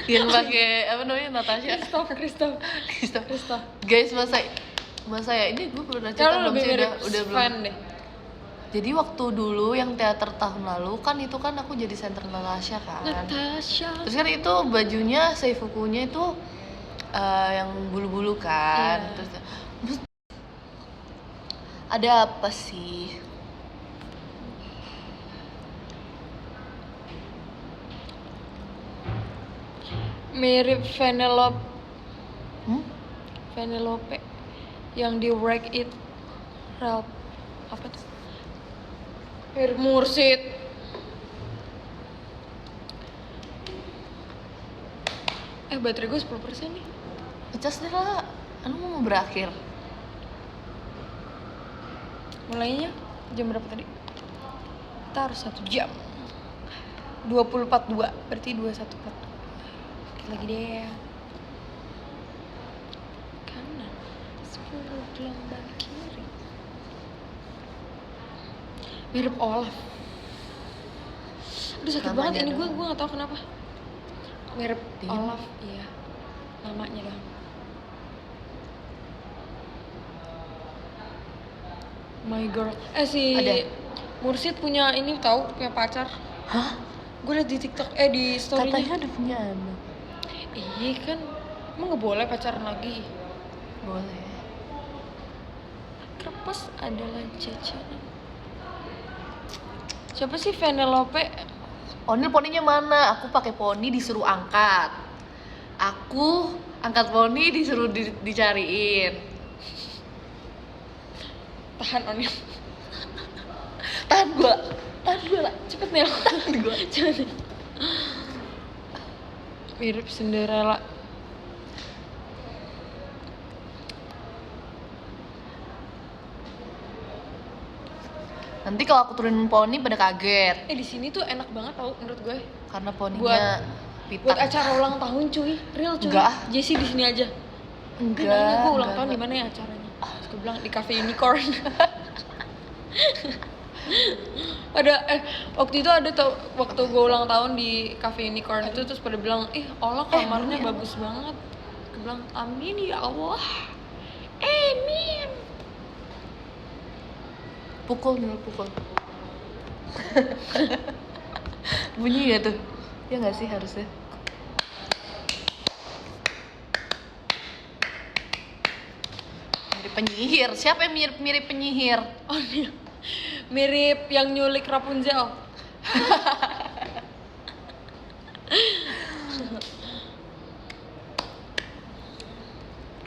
Yang pakai apa namanya Natasha. Christoph. Guys, masa ya ini gue pernah cerita Kalau belum lebih sih, mirip udah Sven belum. deh. Jadi waktu dulu yang teater tahun lalu kan itu kan aku jadi center Natasha kan. Natasha. Terus kan itu bajunya seifukunya itu yang bulu-bulu kan. Iya. Terus ada apa sih? Mirip Hmm? Vanellope yang di Wreck It Ralph apa tuh? Mirip Mursid. Baterai gue 10% nih. Ngecas deh lah, anu mau berakhir. Mulainya jam berapa tadi? Kita harus 1 jam 20.42, berarti 21.42. Oke, lagi deh. Kanan 10 gelombang kiri. Mirip Olaf. Aduh sakit Namanya banget ini doang. gue gak tahu kenapa. Mirip Diem. Olaf, iya. Namanya dah. My girl. Si Ada. Mursid punya ini tahu, punya pacar. Hah? Gue liat di TikTok di story-nya. Katanya udah punya anak. Iya kan. Emang gak boleh pacaran lagi? Boleh. Kertas adalah jajanan. Siapa sih Vanellope? Onil poninya mana? Aku pakai poni disuruh angkat. Aku angkat poni disuruh dicariin. Tahan Onil. Tahan gua lah. Cepet Nel. Tahan gua. Cepet. Mirip Cinderella. Nanti kalau aku turunin poni pada kaget Di sini tuh enak banget tau menurut gue. karena poninya Buat pitak. acara ulang tahun cuy, real cuy. Enggak. Jessie di sini aja. Enggak. Nanya gue ulang tahun di enggak. mana ya acaranya? Terus gue bilang di Cafe Unicorn. Waktu itu ada tau, waktu gue ulang tahun di Cafe Unicorn itu terus pada bilang, Allah kamarnya iya. bagus banget. Gue bilang, amin ya Allah. Amin. Pukul. Bunyi gak tuh? Ya nggak sih harusnya. Mirip penyihir. Siapa yang mirip penyihir? Oh iya. Mirip yang nyulik Rapunzel.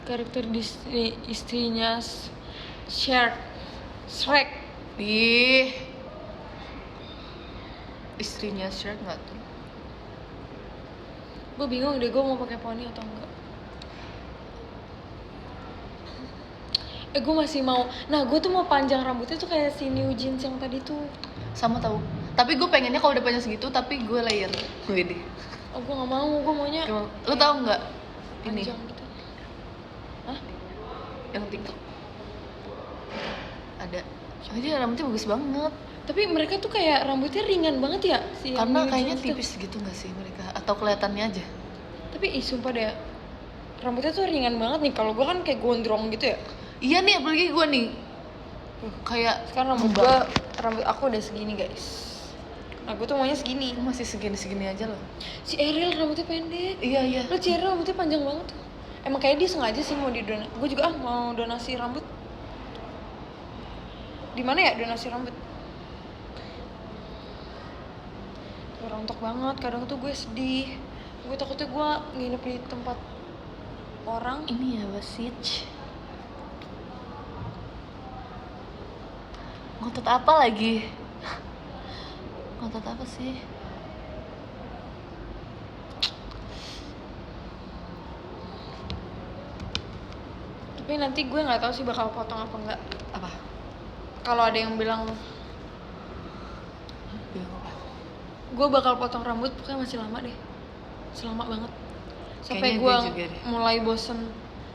Karakter Disney istrinya Shrek. Ih, istrinya Shrek nggak tuh? Gue bingung deh gue mau pakai poni atau enggak. Gue masih mau. Nah, gue tuh mau panjang rambutnya tuh kayak si New Jeans yang tadi tuh. Sama tahu. Tapi gue pengennya kalau udah panjang segitu, tapi gue layer. Gede. Gue nggak mau. Gue maunya Lo tau nggak? Ini panjang gitu. Hah? yang TikTok ada. Dia rambutnya bagus banget. Tapi mereka tuh kayak rambutnya ringan banget ya si yang Karena New kayaknya Jeans tuh. tipis gitu nggak sih mereka? Atau kelihatannya aja? Tapi sumpah deh, rambutnya tuh ringan banget nih. Kalau gue kan kayak gondrong gitu ya. Iya nih, apalagi gue nih. Kayak Sekarang rambut aku udah segini guys. Nah gue tuh maunya segini. Lu masih segini aja loh. Si Ariel rambutnya pendek. Iya. Lo si Ariel rambutnya panjang banget tuh. Emang kayak dia sengaja sih mau didonasi. Gue juga mau donasi rambut. Di mana ya donasi rambut? Rontok banget. Kadang tuh gue sedih. Gue takutnya gue nginep di tempat orang. Ini ya Basich. Ngotot apa lagi? Ngotot apa sih? Tapi nanti gue nggak tahu sih bakal potong apa enggak. Apa? Kalau ada yang bilang Bilang apa? gue bakal potong rambut, pokoknya masih lama deh. Selama banget. Sampai Kayaknya gue gue juga deh. mulai bosen.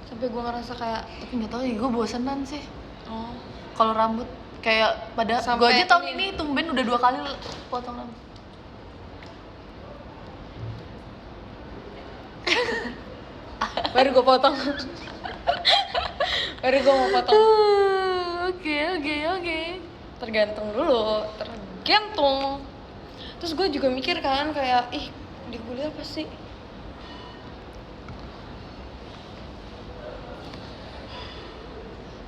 Sampai gue ngerasa kayak Tapi nggak tahu ya, gue bosenan sih. oh Kalau rambut kayak pada gue Sampai aja tahun ini- ini tumben udah 2 kali potong rambut. baru gue potong. Baru gue mau potong. Oke. Tergantung dulu. Terus gue juga mikir kan kayak di kuliah apa sih?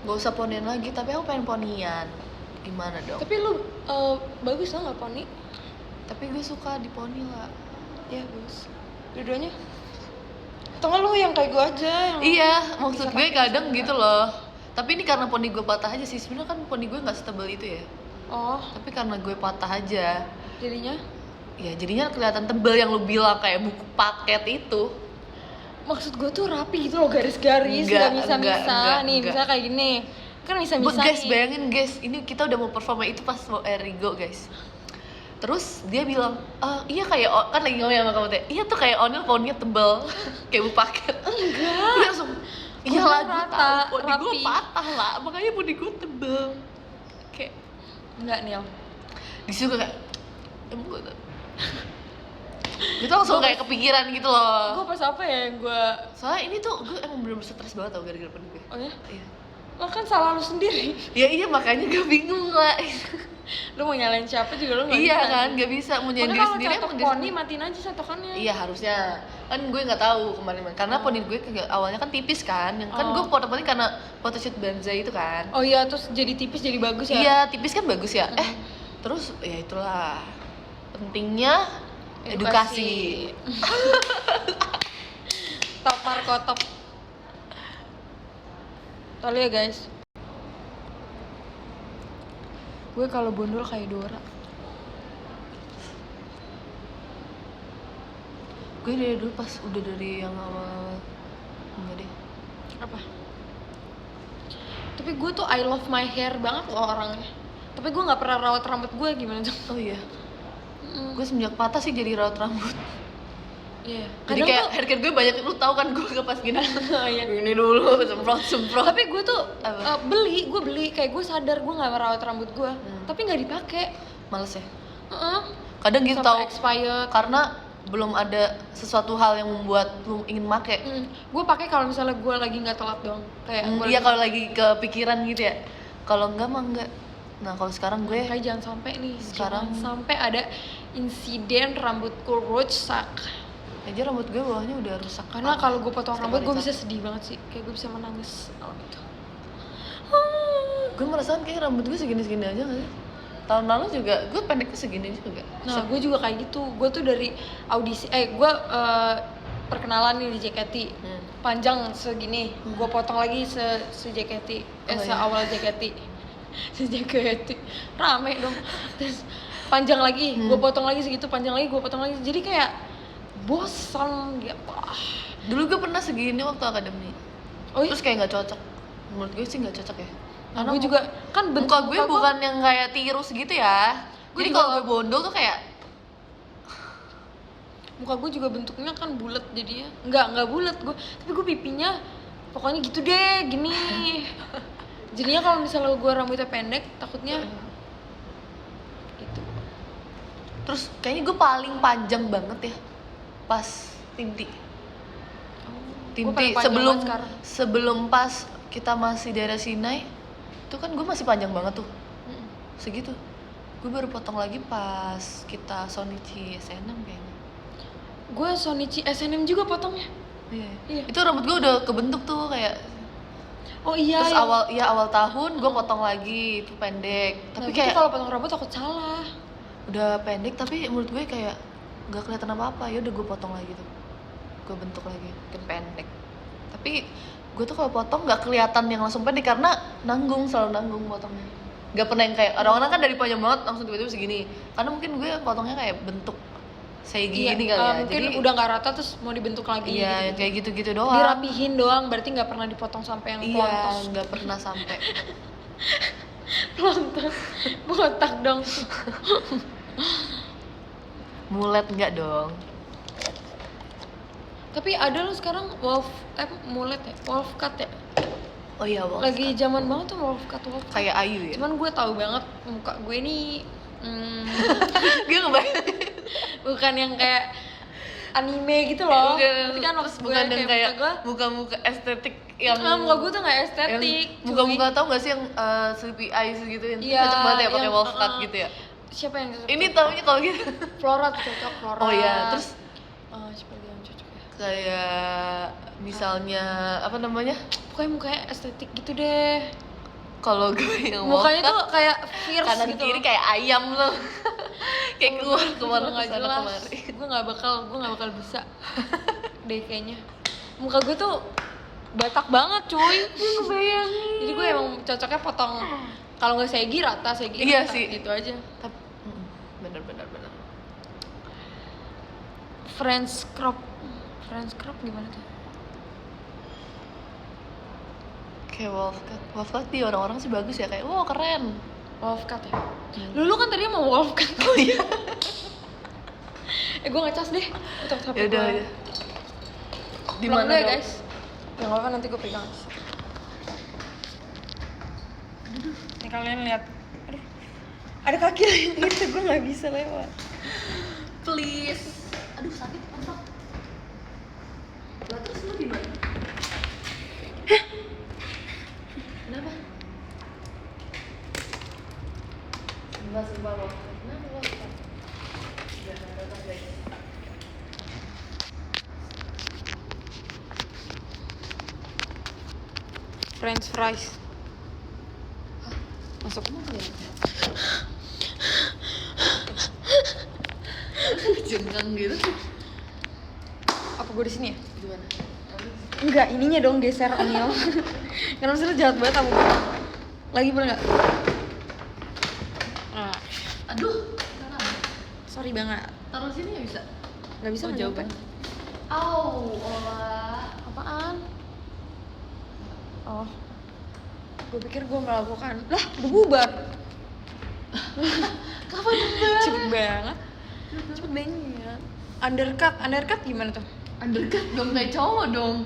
Gak usah ponian lagi, tapi aku pengen ponian. Gimana dong? Tapi lu bagus lah nggak poni? Tapi gue suka di poni lah. Ya bagus. Dua-duanya. Atau nggak lu yang kayak gue aja yang Iya, maksud bisa gue pakai kadang semua. gitu loh. Tapi ini karena poni gue patah aja sih. Sebenarnya kan poni gue nggak setebal itu ya. Oh, Tapi karena gue patah aja. jadinya Ya jadinya kelihatan tebel yang lu bilang kayak buku paket itu. maksud gue tuh rapi gitu loh, garis-garis, Enggak, nggak bisa nih, enggak. bisa kayak gini. Kan bisa Guys, nih. bayangin guys, ini kita udah mau performa itu pas mau Erigo guys. Terus dia bilang, iya kayak kan lagi ngomong sama kamu teh, iya tuh kayak Onil poninya tebel, kayak buku paket. Enggak. Gue langsung, iya lah gue rata, tahu, poni gue rapi. patah lah, makanya poni gue tebel. Kayak Enggak Niel. disitu kayak, emang gue tuh. Gue tuh langsung kayak kepikiran gitu loh. Gue pas apa ya yang gue Soalnya ini tuh gue emang bener-bener stres banget tau gara-gara poni gue. oh ya? Iya. Lo kan salah lu sendiri. Ya iya makanya gue bingung lah. Lu mau nyalain siapa juga lu nggak Iya bisa kan, sih. nggak bisa mau nyalain Makanya diri kalau sendiri catok mau diri poni sendiri. matiin aja catokannya. Iya harusnya, kan gue nggak tahu kemarin karena Oh. poni gue awalnya kan tipis kan, yang kan gue Oh. potong poni karena photoshoot Banzai itu kan. Oh iya, terus jadi tipis jadi bagus ya. Iya tipis kan bagus ya. Mm. Terus ya itulah pentingnya edukasi. Top Marco top. Tahu ya guys. Gue kalau bondol kayak Dora. Gue dari dulu pas udah dari yang awal enggak deh. Apa? Tapi gue tuh I love my hair banget loh orangnya. Tapi gue nggak pernah rawat rambut gue gimana tuh? Oh iya, gue semenjak patah sih jadi rawat rambut. Iya. Jadi Kadang kayak tuh, hair care gue banyak, lu tau kan gue ke pas gini. Iya. Ini dulu semprot. Tapi gue tuh Apa? gue beli kayak gue sadar gue nggak merawat rambut gue, tapi nggak dipakai. Males ya. Heeh. Kadang gitu Sampai tau, expired. karena belum ada sesuatu hal yang membuat lu ingin make. Gue pakai kalau misalnya gue lagi nggak telat dong, kayak gue Iya kalau lagi kepikiran gitu ya. Kalau enggak mah enggak. Nah kalau sekarang gue kayak jangan sampai nih, Sekarang- jangan sampai ada insiden rambutku rusak. aja rambut gue bawahnya udah rusak. Karena kalau gue potong Setiap rambut hari gue bisa capek. sedih banget sih, kayak gue bisa menangis kalau gitu. Gue merasakan kayak rambut gue segini-segini aja gak sih? Tahun lalu juga gue pendeknya segini juga. Nah, gue juga kayak gitu. Gue tuh dari audisi, gue perkenalan nih di JKT. Panjang segini, gue potong lagi se JKT, Oh, iya. seawal JKT. Se JKT, rame dong. Terus panjang lagi, gue potong lagi segitu, panjang lagi, gue potong lagi. Jadi kayak bosan gitu. Dulu gue pernah segini waktu akademi. Oh iya? Terus kayak nggak cocok. Menurut gue sih nggak cocok ya. Nah, gue juga kan bentuk muka gue bukan yang kayak tirus gitu ya. Gue Jadi juga- kalau gue bondol tuh kayak muka gue juga bentuknya kan bulat jadinya. Nggak bulat gue, tapi gue pipinya pokoknya gitu deh, gini. Jadinya kalau misalnya gue rambutnya pendek, takutnya gitu. terus kayaknya gue paling panjang banget ya pas Tinti. Gue paling panjang sebelum banget sekarang. sebelum pas kita masih daerah Sinai itu kan gue masih panjang banget tuh segitu. Gue baru potong lagi pas kita Sonichi SNM kayaknya. Gue Sonichi SNM juga potongnya. Iya. Itu rambut gue udah kebentuk tuh kayak. Oh iya. Terus yang- awal tahun gue potong lagi itu pendek. Nah, Tapi gitu kayak kalau potong rambut takut salah. udah pendek tapi menurut gue kayak nggak kelihatan apa-apa. Ya udah gue potong lagi tuh. Gue bentuk lagi makin pendek. Tapi gue tuh kalau potong nggak kelihatan yang langsung pendek karena selalu nanggung potongnya. Nggak pernah yang kayak orang-orang kan dari panjang banget langsung tiba-tiba segini. Karena mungkin gue potongnya kayak bentuk segi gini kali ya. Mungkin Jadi udah nggak rata terus mau dibentuk lagi. iya gitu. kayak gitu-gitu doang. Dirapihin doang, berarti nggak pernah dipotong sampai yang Iya pelontos. nggak pernah sampai. Pelontos, botak dong. Mulet nggak dong. Tapi ada lo sekarang mulet ya, wolf cut ya. Oh iya Wolf Lagi Cut. zaman banget tuh wolf cut. Kayak Ayu ya. Cuman gue tahu banget muka gue nih Gue ngebayang. bukan yang kayak anime gitu loh. Bukan, Tapi kan terus waktu bukan yang kayak gue, muka-muka estetik yang muka gue tuh nggak estetik. muka-muka tau gak sih yang sleepy eyes gitu yang Iya, cocok banget ya pakai yang, wolf cut gitu ya. Siapa yang cocok? Ini taunya kalau gitu. Flora tuh cocok, Flora. Oh iya, terus siapa lagi yang cocok ya? kayak misalnya apa namanya? Pokoknya mukanya estetik gitu deh. Kalau gue yang wolf Mukanya cut, tuh kayak fierce kanan gitu. kiri kayak ayam loh. Kayak keluar kemana nggak kesana jelas. kemari. Gue nggak bakal bisa deh kayaknya. Muka gue tuh Batak banget cuy. Bayangin. Jadi gue emang cocoknya potong, kalau nggak segi rata Iya rata, sih. gitu aja. Tapi bener. French crop gimana tuh? Kayak wolf cut di orang-orang sih bagus ya, kayak wow keren. Wolf cut ya. Dulu kan tadinya mau wolf cut. Oh iya. Gue ngecas deh. Untuk HP Yaudah gue. ya. Di Pulang mana dulu ya dong? guys? Yang apa nanti gue pegang. Nih kalian lihat. Aduh. Ada kaki lain gitu, gue nggak bisa lewat. Please. Aduh sakit apa? Lah terus lu gimana? Kenapa? French fries. Masuk. Emang kelihatan? Jenggang gitu. Apa gue di sini ya? Gimana? Enggak, ininya dong geser Anil. Kenapa sih lu jahat banget sama gue? Lagi boleh nggak? Ah, Aduh, salah. sorry banget. Taruh sini nggak bisa? Nggak bisa Oh, nggak jauh nyampe. banget. Au, olah. Apaan? Oh, gue pikir gue melakukan. Lah, udah bubar. Kapan bubar? Cepet banget. Cepet banget. Undercut gimana tuh? Undercut dong, kayak cowok dong.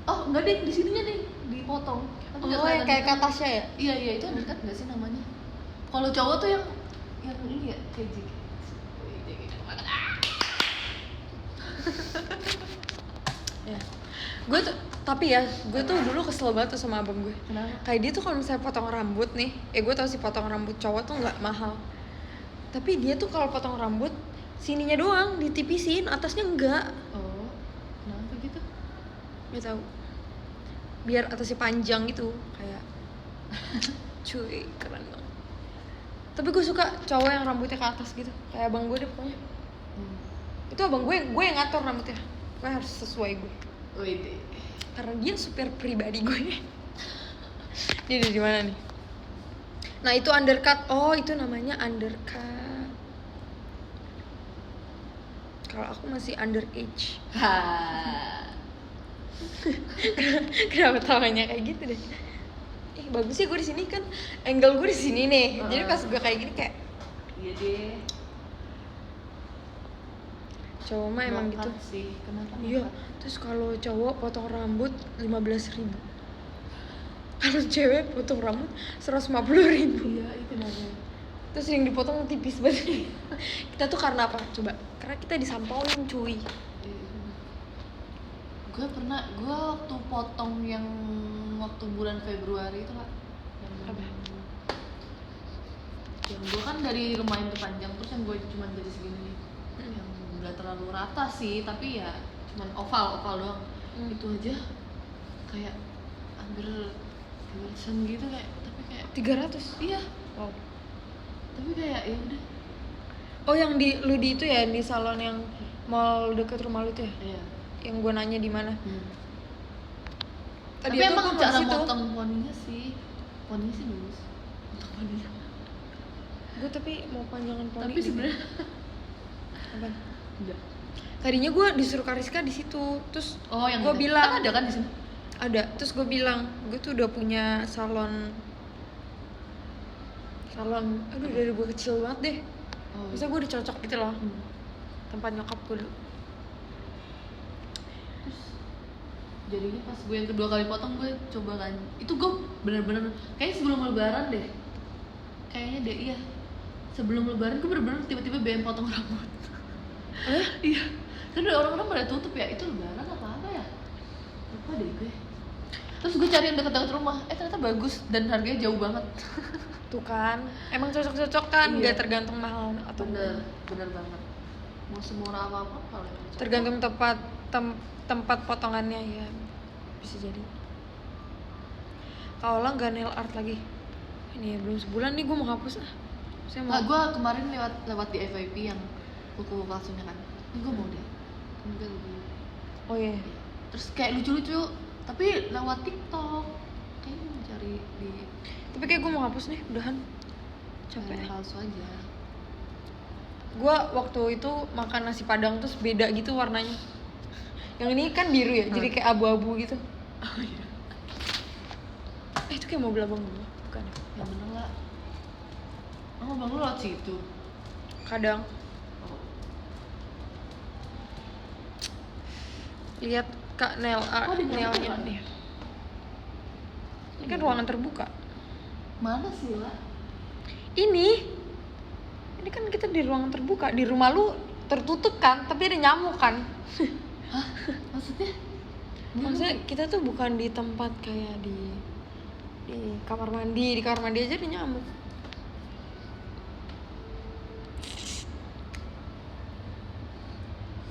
Oh, enggak deh, di sininya nih, dipotong. Tapi nggak Oh, yang kelihatan kayak dikit. Katasha ya? Iya, itu undercut nggak sih namanya? Kalau cowok tuh yang ini ya, kayak jig. Ya. Gue tuh, tapi ya, gue tuh dulu kesel banget tuh sama abang gue. Kenapa? Kayak dia tuh kalau misalnya potong rambut nih, gue tau sih potong rambut cowok tuh nggak mahal. Tapi dia tuh kalau potong rambut sininya doang ditipisin, atasnya enggak. Oh, kenapa gitu? Gak tau. Biar atasnya panjang gitu, kayak cuy, keren banget. Tapi gue suka cowok yang rambutnya ke atas gitu, kayak abang gue deh pokoknya. Itu abang gue yang ngatur rambutnya. Gue harus sesuai gue. Wede. Karena dia supir pribadi gue. Dia dari mana nih? Nah, itu undercut. Oh, itu namanya undercut. Kalau aku masih underage. Kenapa tawanya kayak gitu deh? Bagus sih gue di sini kan. Angle gue di sini nih. Jadi pas gue kayak gini kayak Iya deh. cowok mah emang gitu. Sih, kenapa? Iya. Terus kalau cowok potong rambut 15.000. Kalau cewek potong rambut 150.000. Iya, itu namanya. Terus yang dipotong tipis banget. Kita tuh karena apa? Coba. Karena kita disampauin cuy. Gue waktu potong yang waktu bulan Februari itu Kak. Apa? Yang gue kan dari lumayan tuh panjang, terus yang gue cuma jadi segini nih. Yang nggak terlalu rata sih, tapi ya cuman oval doang. Itu aja kayak hampir 300-an gitu tapi kayak 300. iya. Wow. Tapi kayak ya udah. Oh, yang lu di itu ya, di salon yang mall deket rumah lu tuh ya? Iya. Yang gue nanya di mana? Tapi emang cara potong poninya sih bagus. Potong poninya. Gue tapi mau panjangan poni. Tapi sebenarnya apa? enggak. Tadinya gue disuruh Kariska di situ, terus Yang gue bilang kan ada kan di sini. ada, terus gue bilang gue tuh udah punya salon, aduh dari gue kecil banget deh. Masa gue udah cocok gitu loh, tempat nyokap gue dulu. Terus jadinya pas gue yang kedua kali potong gue coba kan, itu gue bener-bener kayaknya sebelum lebaran deh, kayaknya deh iya sebelum lebaran gue bener-bener tiba-tiba BM potong rambut. Iya, kan udah orang-orang pada tutup ya, itu lebaran apa ya, lupa deh gue. Terus gue cari yang dekat-dekat rumah, ternyata bagus dan harganya jauh banget. Tuh kan, emang cocok-cocok kan, Iya. nggak tergantung mahal atau bener banget. Mau semurah apapun kalau yang cocok. tergantung tempat potongannya ya, bisa jadi. Kalau lah nggak nail art lagi, ini ya, belum sebulan nih gue mau hapus ah. Saya mau. Nah, gue kemarin lewat di FYP yang buku palsunya kan, ini gue mau deh. Semoga lebih. Oh iya. Terus kayak lucu-lucu, tapi lewat TikTok. Kayaknya mau cari di. Tapi kayak gue mau hapus nih, udahan. Capek. Palsu aja. Gue waktu itu makan nasi padang terus beda gitu warnanya. Yang ini kan biru ya, jadi kayak abu-abu gitu. Oh iya. Itu kayak mobil abang gue, bukan ya? Yang bener lah. Oh, bang lu lewat situ. Kadang lihat Kak nail art, Oh, di mana nailnya tuh, nih. Ini kan ruangan terbuka. Mana sih lah? Ini kan kita di ruangan terbuka. Di rumah lu tertutup kan, tapi ada nyamuk kan. Hah? Maksudnya? Maksudnya kita tuh bukan di tempat kayak di kamar mandi. Di kamar mandi aja ada nyamuk.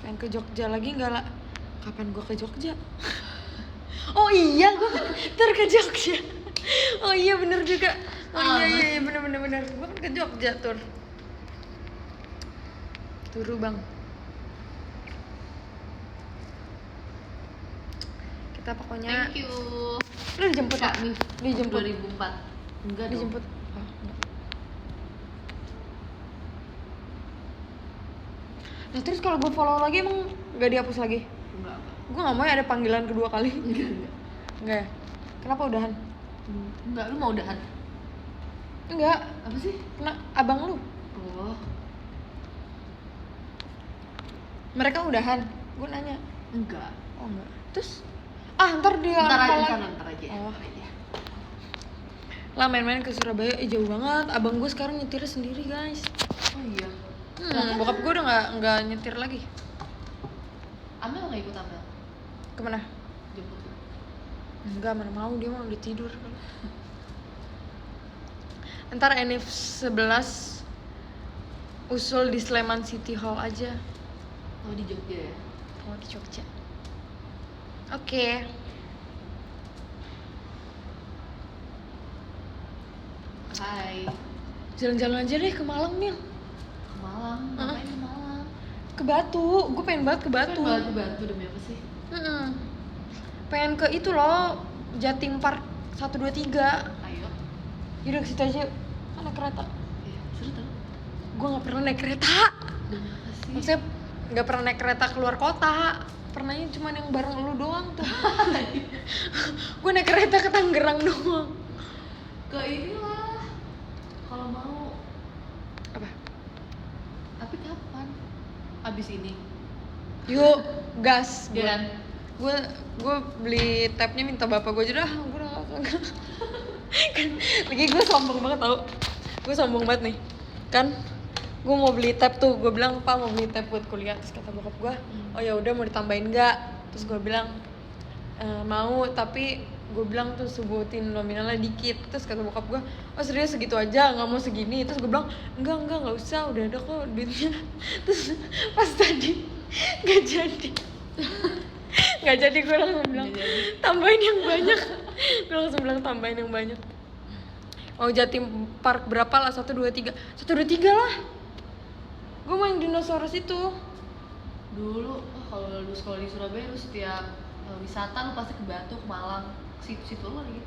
Pengen ke Jogja lagi nggak lah? Kapan gua ke Jogja? Oh iya, gue kan tur ke Jogja. Oh iya bener juga. Oh iya bener. Gue kan ke Jogja tur. Turu bang. Kita pokoknya. Thank you. Lu dijemput Kak, nih? nih Dijemput. 2004. Enggak dong. Dijemput. Oh, enggak. Nah terus kalau gue follow lagi emang gak dihapus lagi? Enggak. Gue gak mau ya ada panggilan kedua kali. Enggak ya? Kenapa udahan? Enggak, lu mau udahan? Enggak. Apa sih? Kena abang lu. Oh. Mereka udahan. Gue nanya. Enggak. Oh enggak. Terus ntar dia Ntar aja, unfollow. ntar aja. Oh. Ntar aja. Lah main-main ke Surabaya, jauh banget. Abang gue sekarang nyetir sendiri guys. Oh iya. Bokap gue udah nggak nyetir lagi. Amel nggak ikut Amel? Kemana? Jemput lu. Enggak, mana mau, dia mau udah tidur. Ntar NF 11 usul di Sleman City Hall aja. Oh di Jogja ya? Oh di Jogja. Oke. Hai. Jalan-jalan aja deh ke Malang, Mil. Ke Malang. Ngapain ke Malang? Ke Batu, gue pengen banget ke Batu. Kan Batu demi apa sih? Pengen ke itu loh, Jatim Park 123. Ayo. Yaudah ke situ aja. Kan naik kereta. Iya, seru tau. Gue nggak pernah naik kereta. Demi apa sih? Maksudnya nggak pernah naik kereta keluar kota. Pernahnya cuma yang bareng lu doang tuh. Gue naik kereta ke Tangerang doang. Ke inilah. Kalau mau. Apa? Tapi kapan? Abis ini. Yuk, gas. Iya kan? Gue beli tabnya minta bapak gue aja dah. Gue udah kagak. Kan lagi gue sombong banget tau. Gue sombong banget nih. Kan gue mau beli tab tuh, gue bilang pak mau beli tab buat kuliah. Terus kata bokap gue, oh ya udah mau ditambahin nggak? Terus gue bilang mau, tapi gue bilang tuh sebutin nominalnya dikit. Terus kata bokap gue, oh serius segitu aja, nggak mau segini? Terus gue bilang enggak usah, udah ada kok duitnya. Terus pas tadi nggak jadi. Nggak jadi, gue langsung bilang tambahin yang banyak. Gue langsung bilang tambahin yang banyak. Mau Jatim Park berapa lah? 123 lah. Gue main dinosaurus itu. Dulu, kalau lu sekolah di Surabaya, lu setiap wisata lu pasti ke Batu, ke Malang, situ lu lagi.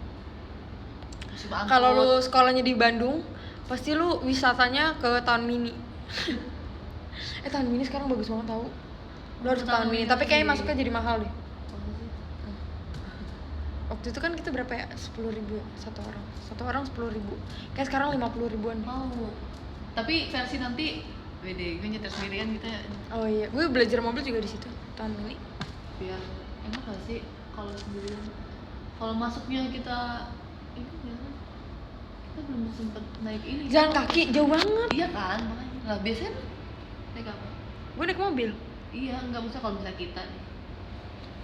Kalau lu sekolahnya di Bandung, pasti lu wisatanya ke Taman Mini. Taman Mini sekarang bagus banget tau. Lu harus ke Taman Mini, tapi kayaknya masuknya jadi mahal deh. Waktu itu kan kita berapa ya? 10.000 satu orang. Satu orang 10.000. Kayak sekarang 50 ribuan. Mau. Tapi versi nanti beda, gue nyetir sendiri kan kita. Oh iya, gue belajar mobil juga di situ. Taman Mini. Biar enak gak sih kalau sendirian? Kalau masuknya kita ini ya, kita belum sempet naik ini. Jalan kaki jauh banget. Iya kan, makanya. Lah biasanya naik apa? Gue naik mobil. Iya, enggak usah kalau misalnya kita nih.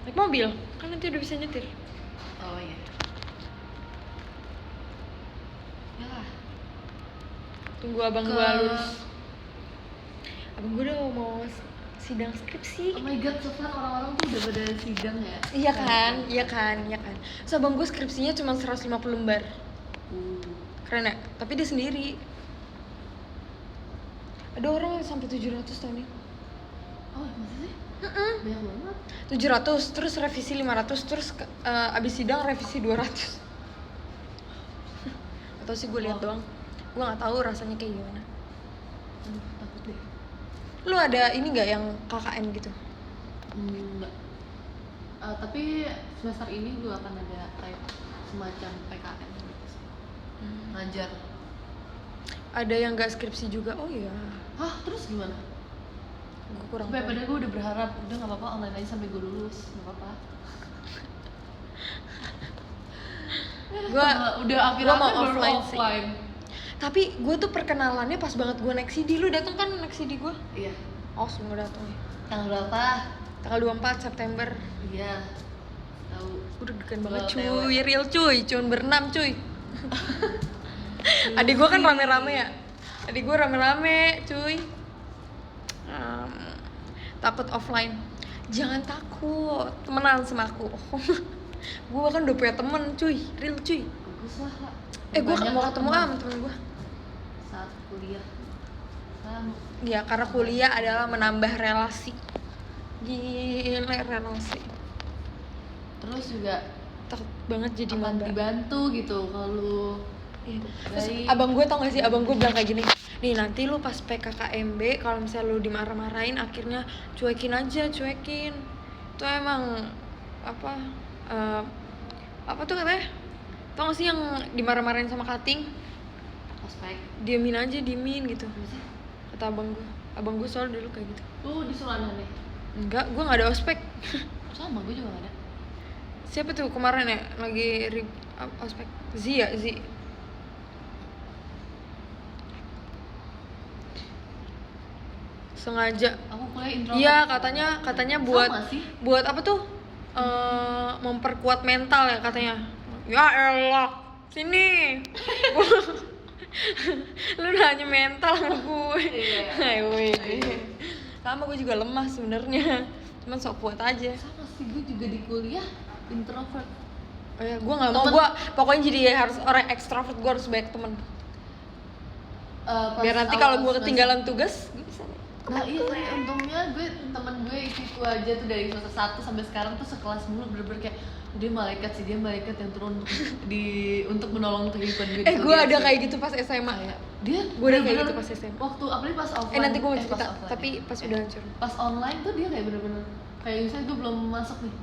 Naik mobil, kan nanti udah bisa nyetir. Oh iya. Ya lah. Tunggu abang gue lulus. Abang gue udah mau sidang skripsi. Oh my god, so far orang-orang tuh udah pada sidang ya? Iya kan. So abang gue skripsinya cuma 150 lembar. Keren ya? Tapi dia sendiri. Ada orang yang sampai 700 tahun ini. Oh, masa sih? Banyak banget. 700, terus revisi 500, terus abis sidang revisi 200. Atau sih gue lihat doang. Gue nggak tahu rasanya kayak gimana. Aduh, takut deh. Lu ada ini nggak yang KKN gitu? Enggak. Tapi semester ini gue akan ada kayak semacam PKN gitu. Ngajar. Ada yang nggak skripsi juga? Oh iya. Hah, terus gimana? Gue kurang Sampai tahu. pada gue udah berharap udah nggak apa-apa online aja sampai gue lulus, nggak apa-apa. Gue udah akhir-akhir mau baru offline offline. sih. Tapi gue tuh perkenalannya pas banget gue naik CD. Lu dateng kan naik CD gue? Iya. Oh, semua dateng ya. Tanggal berapa? Tanggal 24 September. Iya. Tahu. Udah deg-degan banget Gua cuy, TW. real cuy, cuman berenam cuy. Adik gue kan rame-rame ya. Adik gue rame-rame cuy. Takut offline. Jangan takut, temenan sama aku. Gue bahkan udah punya temen cuy, real cuy. Bagus lah. Gue Banyak mau lah ketemu teman sama temen gue. saat kuliah. Sama. Ya karena kuliah adalah menambah relasi. Gila relasi. Terus juga Takut banget jadi akan maba. dibantu gitu kalau Iya. Terus baik. abang gue tau gak sih, abang gue bilang kayak gini, nih nanti lu pas PKKMB kalau misalnya lu dimarah-marahin akhirnya cuekin aja, cuekin. Itu emang apa tuh katanya, tau gak sih yang dimarah-marahin sama Kating, Ospek. diemin aja, diemin gitu, Apa sih? kata abang gue soal dulu kayak gitu. Lu disuruh aneh. Enggak, gue gak ada ospek. Sama gue juga gak ada. Siapa tuh kemarin ya lagi ospek? Zia. Sengaja. Aku kuliah introvert. Iya, katanya buat Sama sih. buat apa tuh? Memperkuat mental ya katanya. Ya elah, sini. Lu nanya mental sama gue. Iya. Ayo. Sama gue juga lemah sebenarnya. Cuman sok kuat aja. Sama sih, gue juga di kuliah introvert. Oh ya, gue nggak mau. Gue pokoknya jadi harus orang ekstrovert. Gue harus banyak temen. Pas Biar nanti kalau gue awal ketinggalan tugas, gue bisa. Nah iya, tapi untungnya temen gue itu aja tuh dari semester 1 sampai sekarang tuh sekelas mulu, bener-bener kayak dia malaikat yang turun untuk menolong kehidupan gue. Gue ada kayak gitu pas SMA. Kayak dia Gue ada kayak bener-bener gitu pas SMA. waktu apalagi pas offline. Nanti gue mau cerita, pas offline. tapi pas udah hancur. Pas online tuh dia kayak bener-bener kayak misalnya gue belum masuk nih,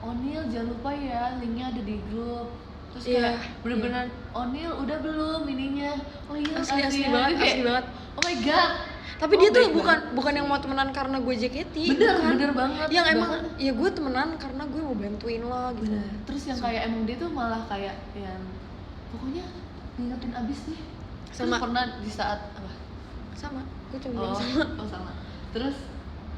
Onil jangan lupa ya linknya ada di grup. Terus kayak bener-bener Onil udah belum ininya. Oh iya Asli ya. banget, Kayak, asli banget. Oh my god. Tapi dia tuh bukan yang mau temenan karena gue JKT. Bener banget. Yang emang Bahkan, ya gue temenan karena gue mau bantuin lo gitu. bener. Terus yang kayak emang dia tuh malah kayak yang pokoknya ngingetin abis nih. Terus Sama. pernah di saat apa? Sama, gue cuma bilang sama. Sama. Terus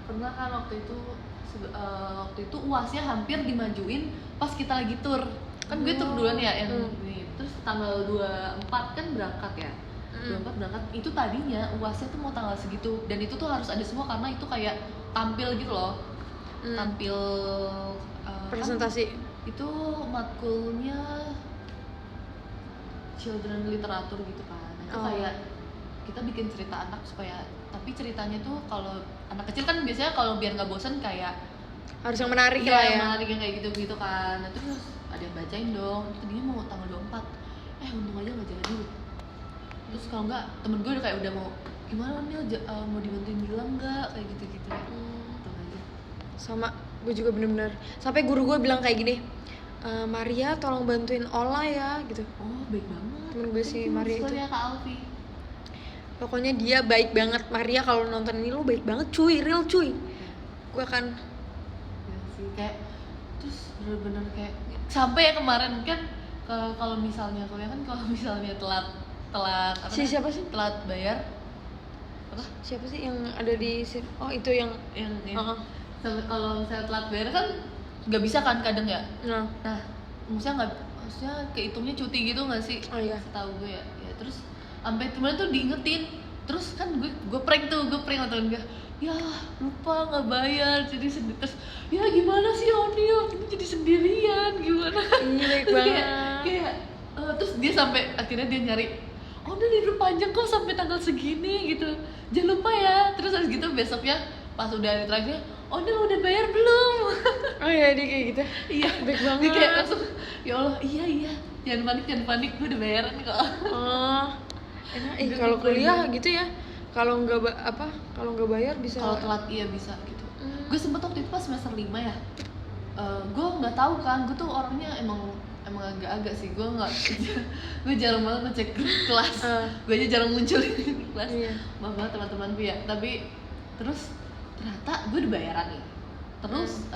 pernah kan waktu itu UASnya hampir dimajuin pas kita lagi tur. Kan gue tur duluan ya yang ini. Terus tanggal 24 kan berangkat ya. 24 berangkat, itu tadinya UASnya tuh mau tanggal segitu, dan itu tuh harus ada semua karena itu kayak tampil gitu loh. Tampil presentasi. Kan, itu matkulnya children literatur gitu kan. Itu kayak kita bikin cerita anak supaya, tapi ceritanya tuh kalau anak kecil kan biasanya kalau biar nggak bosan kayak harus yang menarik lah ya. menarik yang kayak gitu kan. Nah, terus ada yang bacain dong. Tadinya mau tanggal 24. Untung aja nggak jadi. Terus kalau nggak, temen gue udah kayak udah mau gimana nih, mau dibantuin bilang nggak kayak gitu Untung aja. Sama, gue juga bener-bener sampai guru gue bilang kayak gini, Maria tolong bantuin Ola ya gitu. Oh baik banget. Temen gue si Maria itu. Kak Alfi. Pokoknya dia baik banget. Maria kalau nonton ini lu baik banget cuy, real cuy. Gue akan Ya sih, kayak terus bener-bener kayak sampai ya kemarin kan kalau misalnya kuliah kan kalau misalnya telat apa siapa sih? telat bayar apa? Siapa sih yang ada di oh itu yang Sampai kalau misalnya telat bayar kan nggak bisa kan kadang ya. Nah, maksudnya kehitungnya cuti gitu nggak sih? Oh iya. Setahu gue ya terus sampai temen tuh diingetin, terus kan gue prank sama temen gue, ya lupa nggak bayar jadi sedih. Terus ya gimana sih Onil, ini jadi sendirian gimana? Baik Terus banget. kayak terus dia sampai akhirnya dia nyari, Onil libur panjang kok sampai tanggal segini gitu, jangan lupa ya. Terus habis gitu besoknya pas udah hari terakhir, Onil udah bayar belum? Oh iya dia kayak gitu. Iya, baik banget. dia kayak langsung, ya Allah iya jangan panik gue udah bayaran kok. Oh enak. Kalau kuliah gitu ya, kalau nggak bayar bisa. Kalau telat iya bisa gitu. Gue sempet waktu itu pas semester 5 ya, gue nggak tahu kan, gue tuh orangnya emang agak-agak sih, gue jarang banget ngecek grup kelas. Gue aja jarang muncul di kelas. Maaf banget teman-teman gue ya, tapi terus ternyata gue udah bayaran nih. Terus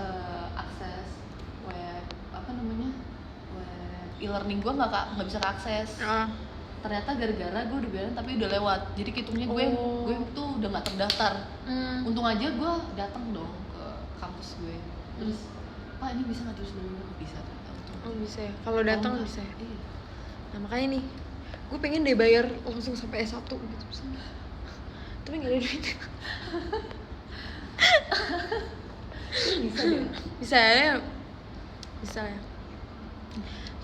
akses web web e-learning gue nggak bisa keakses. Ternyata gara-gara gue udah bayaran tapi udah lewat, jadi hitungnya gue tuh udah nggak terdaftar. Untung aja gue datang dong ke kampus gue, terus Pak ini bisa nggak terus dulu? Bisa. Oh bisa ya, kalau datang bisa ya. Iya. Nah makanya nih, gue pengen deh bayar langsung sampai S1 gitu misalnya. Tapi nggak ada duit. Bisa deh. Bisa ya.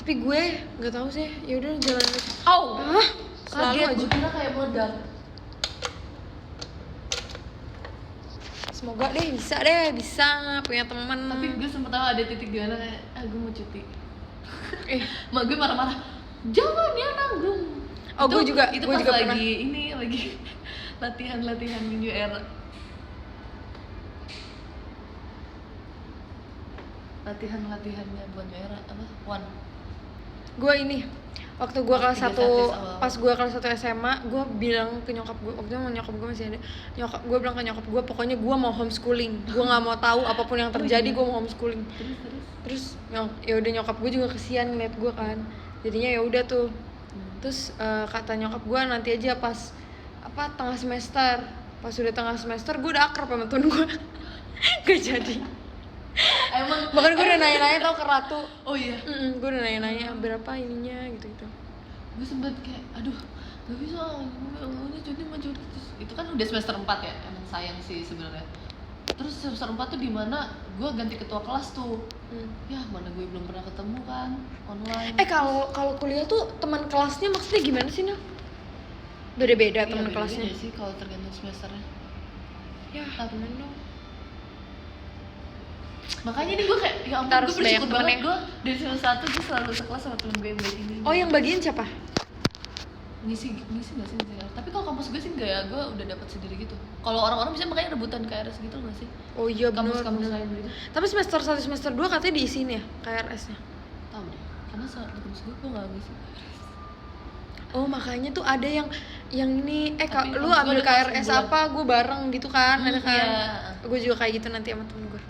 Tapi gue nggak tahu sih, ya udah jalan aja. Au! Hah? Selalu Kaget, aja. gue kira kayak meledak. Semoga deh bisa punya teman. Tapi gue sempet tahu ada titik di mana kayak, gue mau cuti. Eh, Mak gue marah-marah, jangan ya nanggung. Oh, gue juga Itu gue pas juga lagi pernah. lagi latihan New Era. Latihannya buat New Era apa? One. Gue ini waktu gue kelas 1 3 satis awal. pas gue kelas 1 SMA, gue bilang ke nyokap gue, waktu itu nyokap gue masih ada. Gue bilang ke nyokap gue, pokoknya gue mau homeschooling. Gue nggak mau tahu apapun yang terjadi, gue mau homeschooling. Terus ya udah, nyokap gue juga kesian ngeliat gue kan. Jadinya ya udah tuh. Terus kata nyokap gue, nanti aja pas tengah semester. Pas udah tengah semester gue udah akrab sama temen gue. Gak jadi. Emang Bahkan gue udah nanya-nanya tau ke Ratu. Oh iya. Gue udah nanya-nanya berapa ininya gitu-gitu. Gue sempet kayak aduh gak bisa, gue maunya cuti mah cuti. Terus itu kan udah semester 4 ya, emang sayang sih sebenarnya. Terus semester 4 tuh dimana gue ganti ketua kelas tuh. Ya mana gue belum pernah ketemu kan online. Kalau kuliah tuh teman kelasnya maksudnya gimana sih, Nil? Beda-beda teman kelasnya. Iya sih kalau tergantung semesternya. Ya, temen dong. Makanya nih gue kayak ya ampun, Harus gue bersyukur banyak banget temennya. gue dari semester 1 gue selalu sekelas sama temen gue yang baik ini. Oh, yang bagian siapa? ngisi nggak sih ngisi. Tapi kalau kampus gue sih enggak ya, gue udah dapat sendiri gitu. Kalau orang-orang bisa makanya rebutan KRS gitu nggak sih? Oh iya, Kampus-kampus bener. lain gitu. Tapi semester 1 semester 2 katanya diisiin ya KRS-nya. Tahu deh, karena saat di kampus gue nggak ngisi KRS. Oh, makanya tuh ada yang ini Tapi lu kampus gue ambil ada kelas KRS sebulan. apa, gue bareng gitu kan, ada kan. Iya. Gue juga kayak gitu nanti sama temen gue.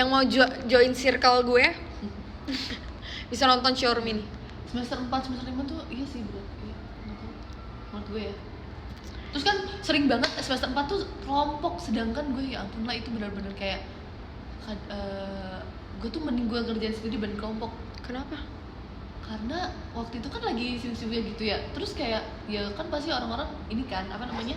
Yang mau join circle gue bisa nonton Xiaomi nih. Semester 4, semester 5 tuh iya sih bro. Iya, nggak tahu. Menurut gue ya. Terus kan sering banget semester 4 tuh kelompok, sedangkan gue ya ampun lah itu benar-benar kayak gue tuh mending gue kerjain sendiri dibanding kelompok. Kenapa? Karena waktu itu kan lagi sibuk-sibuknya gitu ya. Terus kayak ya kan pasti orang-orang ini kan apa namanya?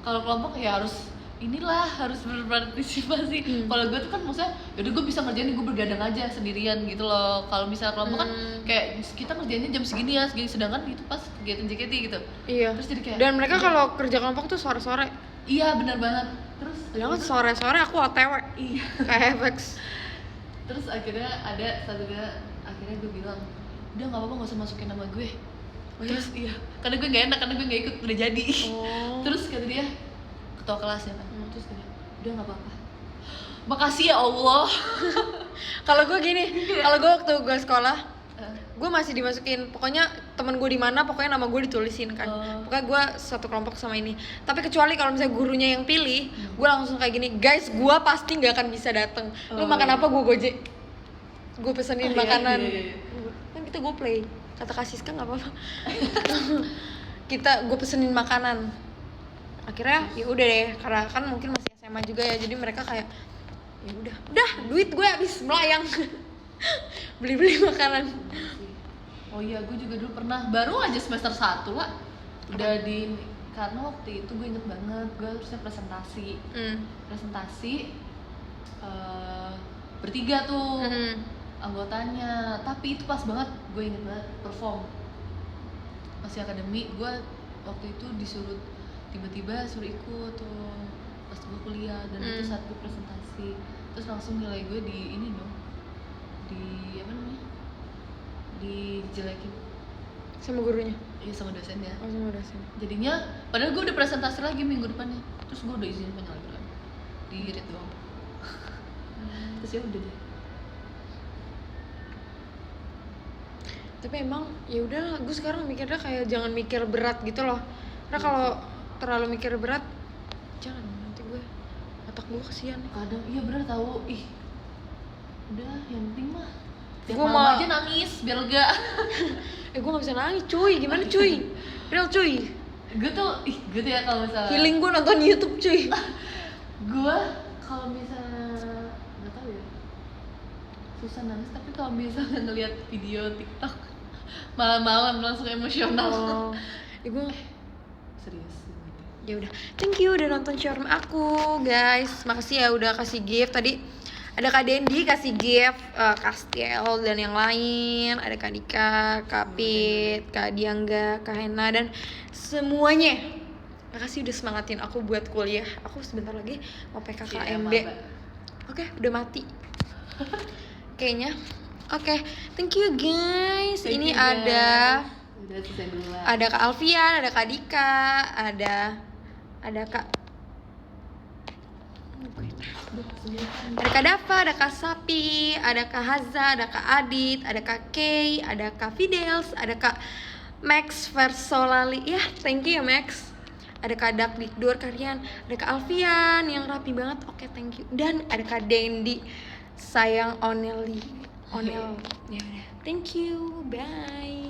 Kalau kelompok ya harus harus berpartisipasi. Kalau gue tuh kan maksudnya yaudah gue bisa ngerjain, gue bergadang aja sendirian gitu loh. Kalau misalnya kelompok kan kayak kita ngerjainnya jam segini ya, segini, sedangkan itu pas kegiatan JKT gitu. Iya. Terus jadi kayak Dan mereka kalau kerja kelompok tuh sore-sore. iya benar banget. Terus Jangan sore-sore aku OTW. iya. Kayak FX. Terus akhirnya ada satu dia, akhirnya gue bilang udah nggak apa-apa, nggak usah masukin nama gue. Oh, Terus iya, karena gue nggak enak, karena gue nggak ikut, udah jadi. Oh. Terus kata dia, ketua kelasnya kan, terus kata dia, udah nggak apa-apa. Makasih ya Allah. Kalau gue gini, kalau gue waktu gue sekolah, gue masih dimasukin, pokoknya temen gue di mana, pokoknya nama gue ditulisin kan. Pokoknya gue satu kelompok sama ini. Tapi kecuali kalau misalnya gurunya yang pilih, gue langsung kayak gini, guys, gue pasti nggak akan bisa dateng. Lu makan apa, gue gojek. Gue pesenin makanan. Iya. Kan kita gue play. Kata Kak Siska nggak apa-apa. Gue pesenin makanan. Akhirnya ya udah deh, karena kan mungkin masih SMA juga ya, jadi mereka kayak ya udah duit gue habis melayang. Beli makanan. Oh iya, gue juga dulu pernah, baru aja semester 1 lah udah karena waktu itu gue inget banget, gue harusnya presentasi bertiga tuh anggotanya, tapi itu pas banget, gue inget banget perform masih akademi. Gue waktu itu disuruh tiba-tiba suruh ikut tuh pas gue kuliah, dan itu saat gue presentasi, terus langsung nilai gue di ini dong, di apa namanya, dijelekin Sama gurunya. iya sama dosennya. Oh, sama dosen. Jadinya padahal gue udah presentasi lagi minggu depannya, terus gue udah izin penyelenggaraan di read doang. Terus ya udah deh. Tapi emang ya udah, gue sekarang mikirnya kayak jangan mikir berat gitu loh. Karena kalau terlalu mikir berat, jangan, nanti otak gue kesian. Kadang iya bener tahu, udah yang penting mah tiap Gua malam mau- aja nangis biar lega. Gue gak bisa nangis cuy, gimana cuy? Real cuy. Gue tuh ya kalau misalnya Healing gue nonton YouTube cuy. gue kalau misalnya nggak tahu ya, susah nangis, tapi kalau misalnya ngelihat video TikTok malam-malam langsung emosional. Oh, gue Serius ya udah, thank you udah nonton short aku guys, makasih ya udah kasih gift tadi. Ada Kak Dendi kasih gift Kastel dan yang lain. Ada Kak Dika, Kak Pit, Kak Diangga, Kak Hena dan semuanya. Makasih udah semangatin aku buat kuliah. Aku sebentar lagi mau PKKMB. Oke, udah mati. Kayaknya. Oke, thank you guys. Thank Ini you, guys. ada Udah selesai duluan. ada Kak Alfian, ada Kak Dika, ada Kak Kak Dava, ada Kak Sapi, ada Kak Haza, ada Kak Adit, ada Kak Kay, ada Kak Fidels, ada Kak Max Versolali. Ya, thank you ya Max. Ada Kak Dak Dikdur Karyan, ada Kak Alfian yang rapi banget. Oke, thank you. Dan ada Kak Dendi, sayang Onel. Ya udah. Thank you. Bye.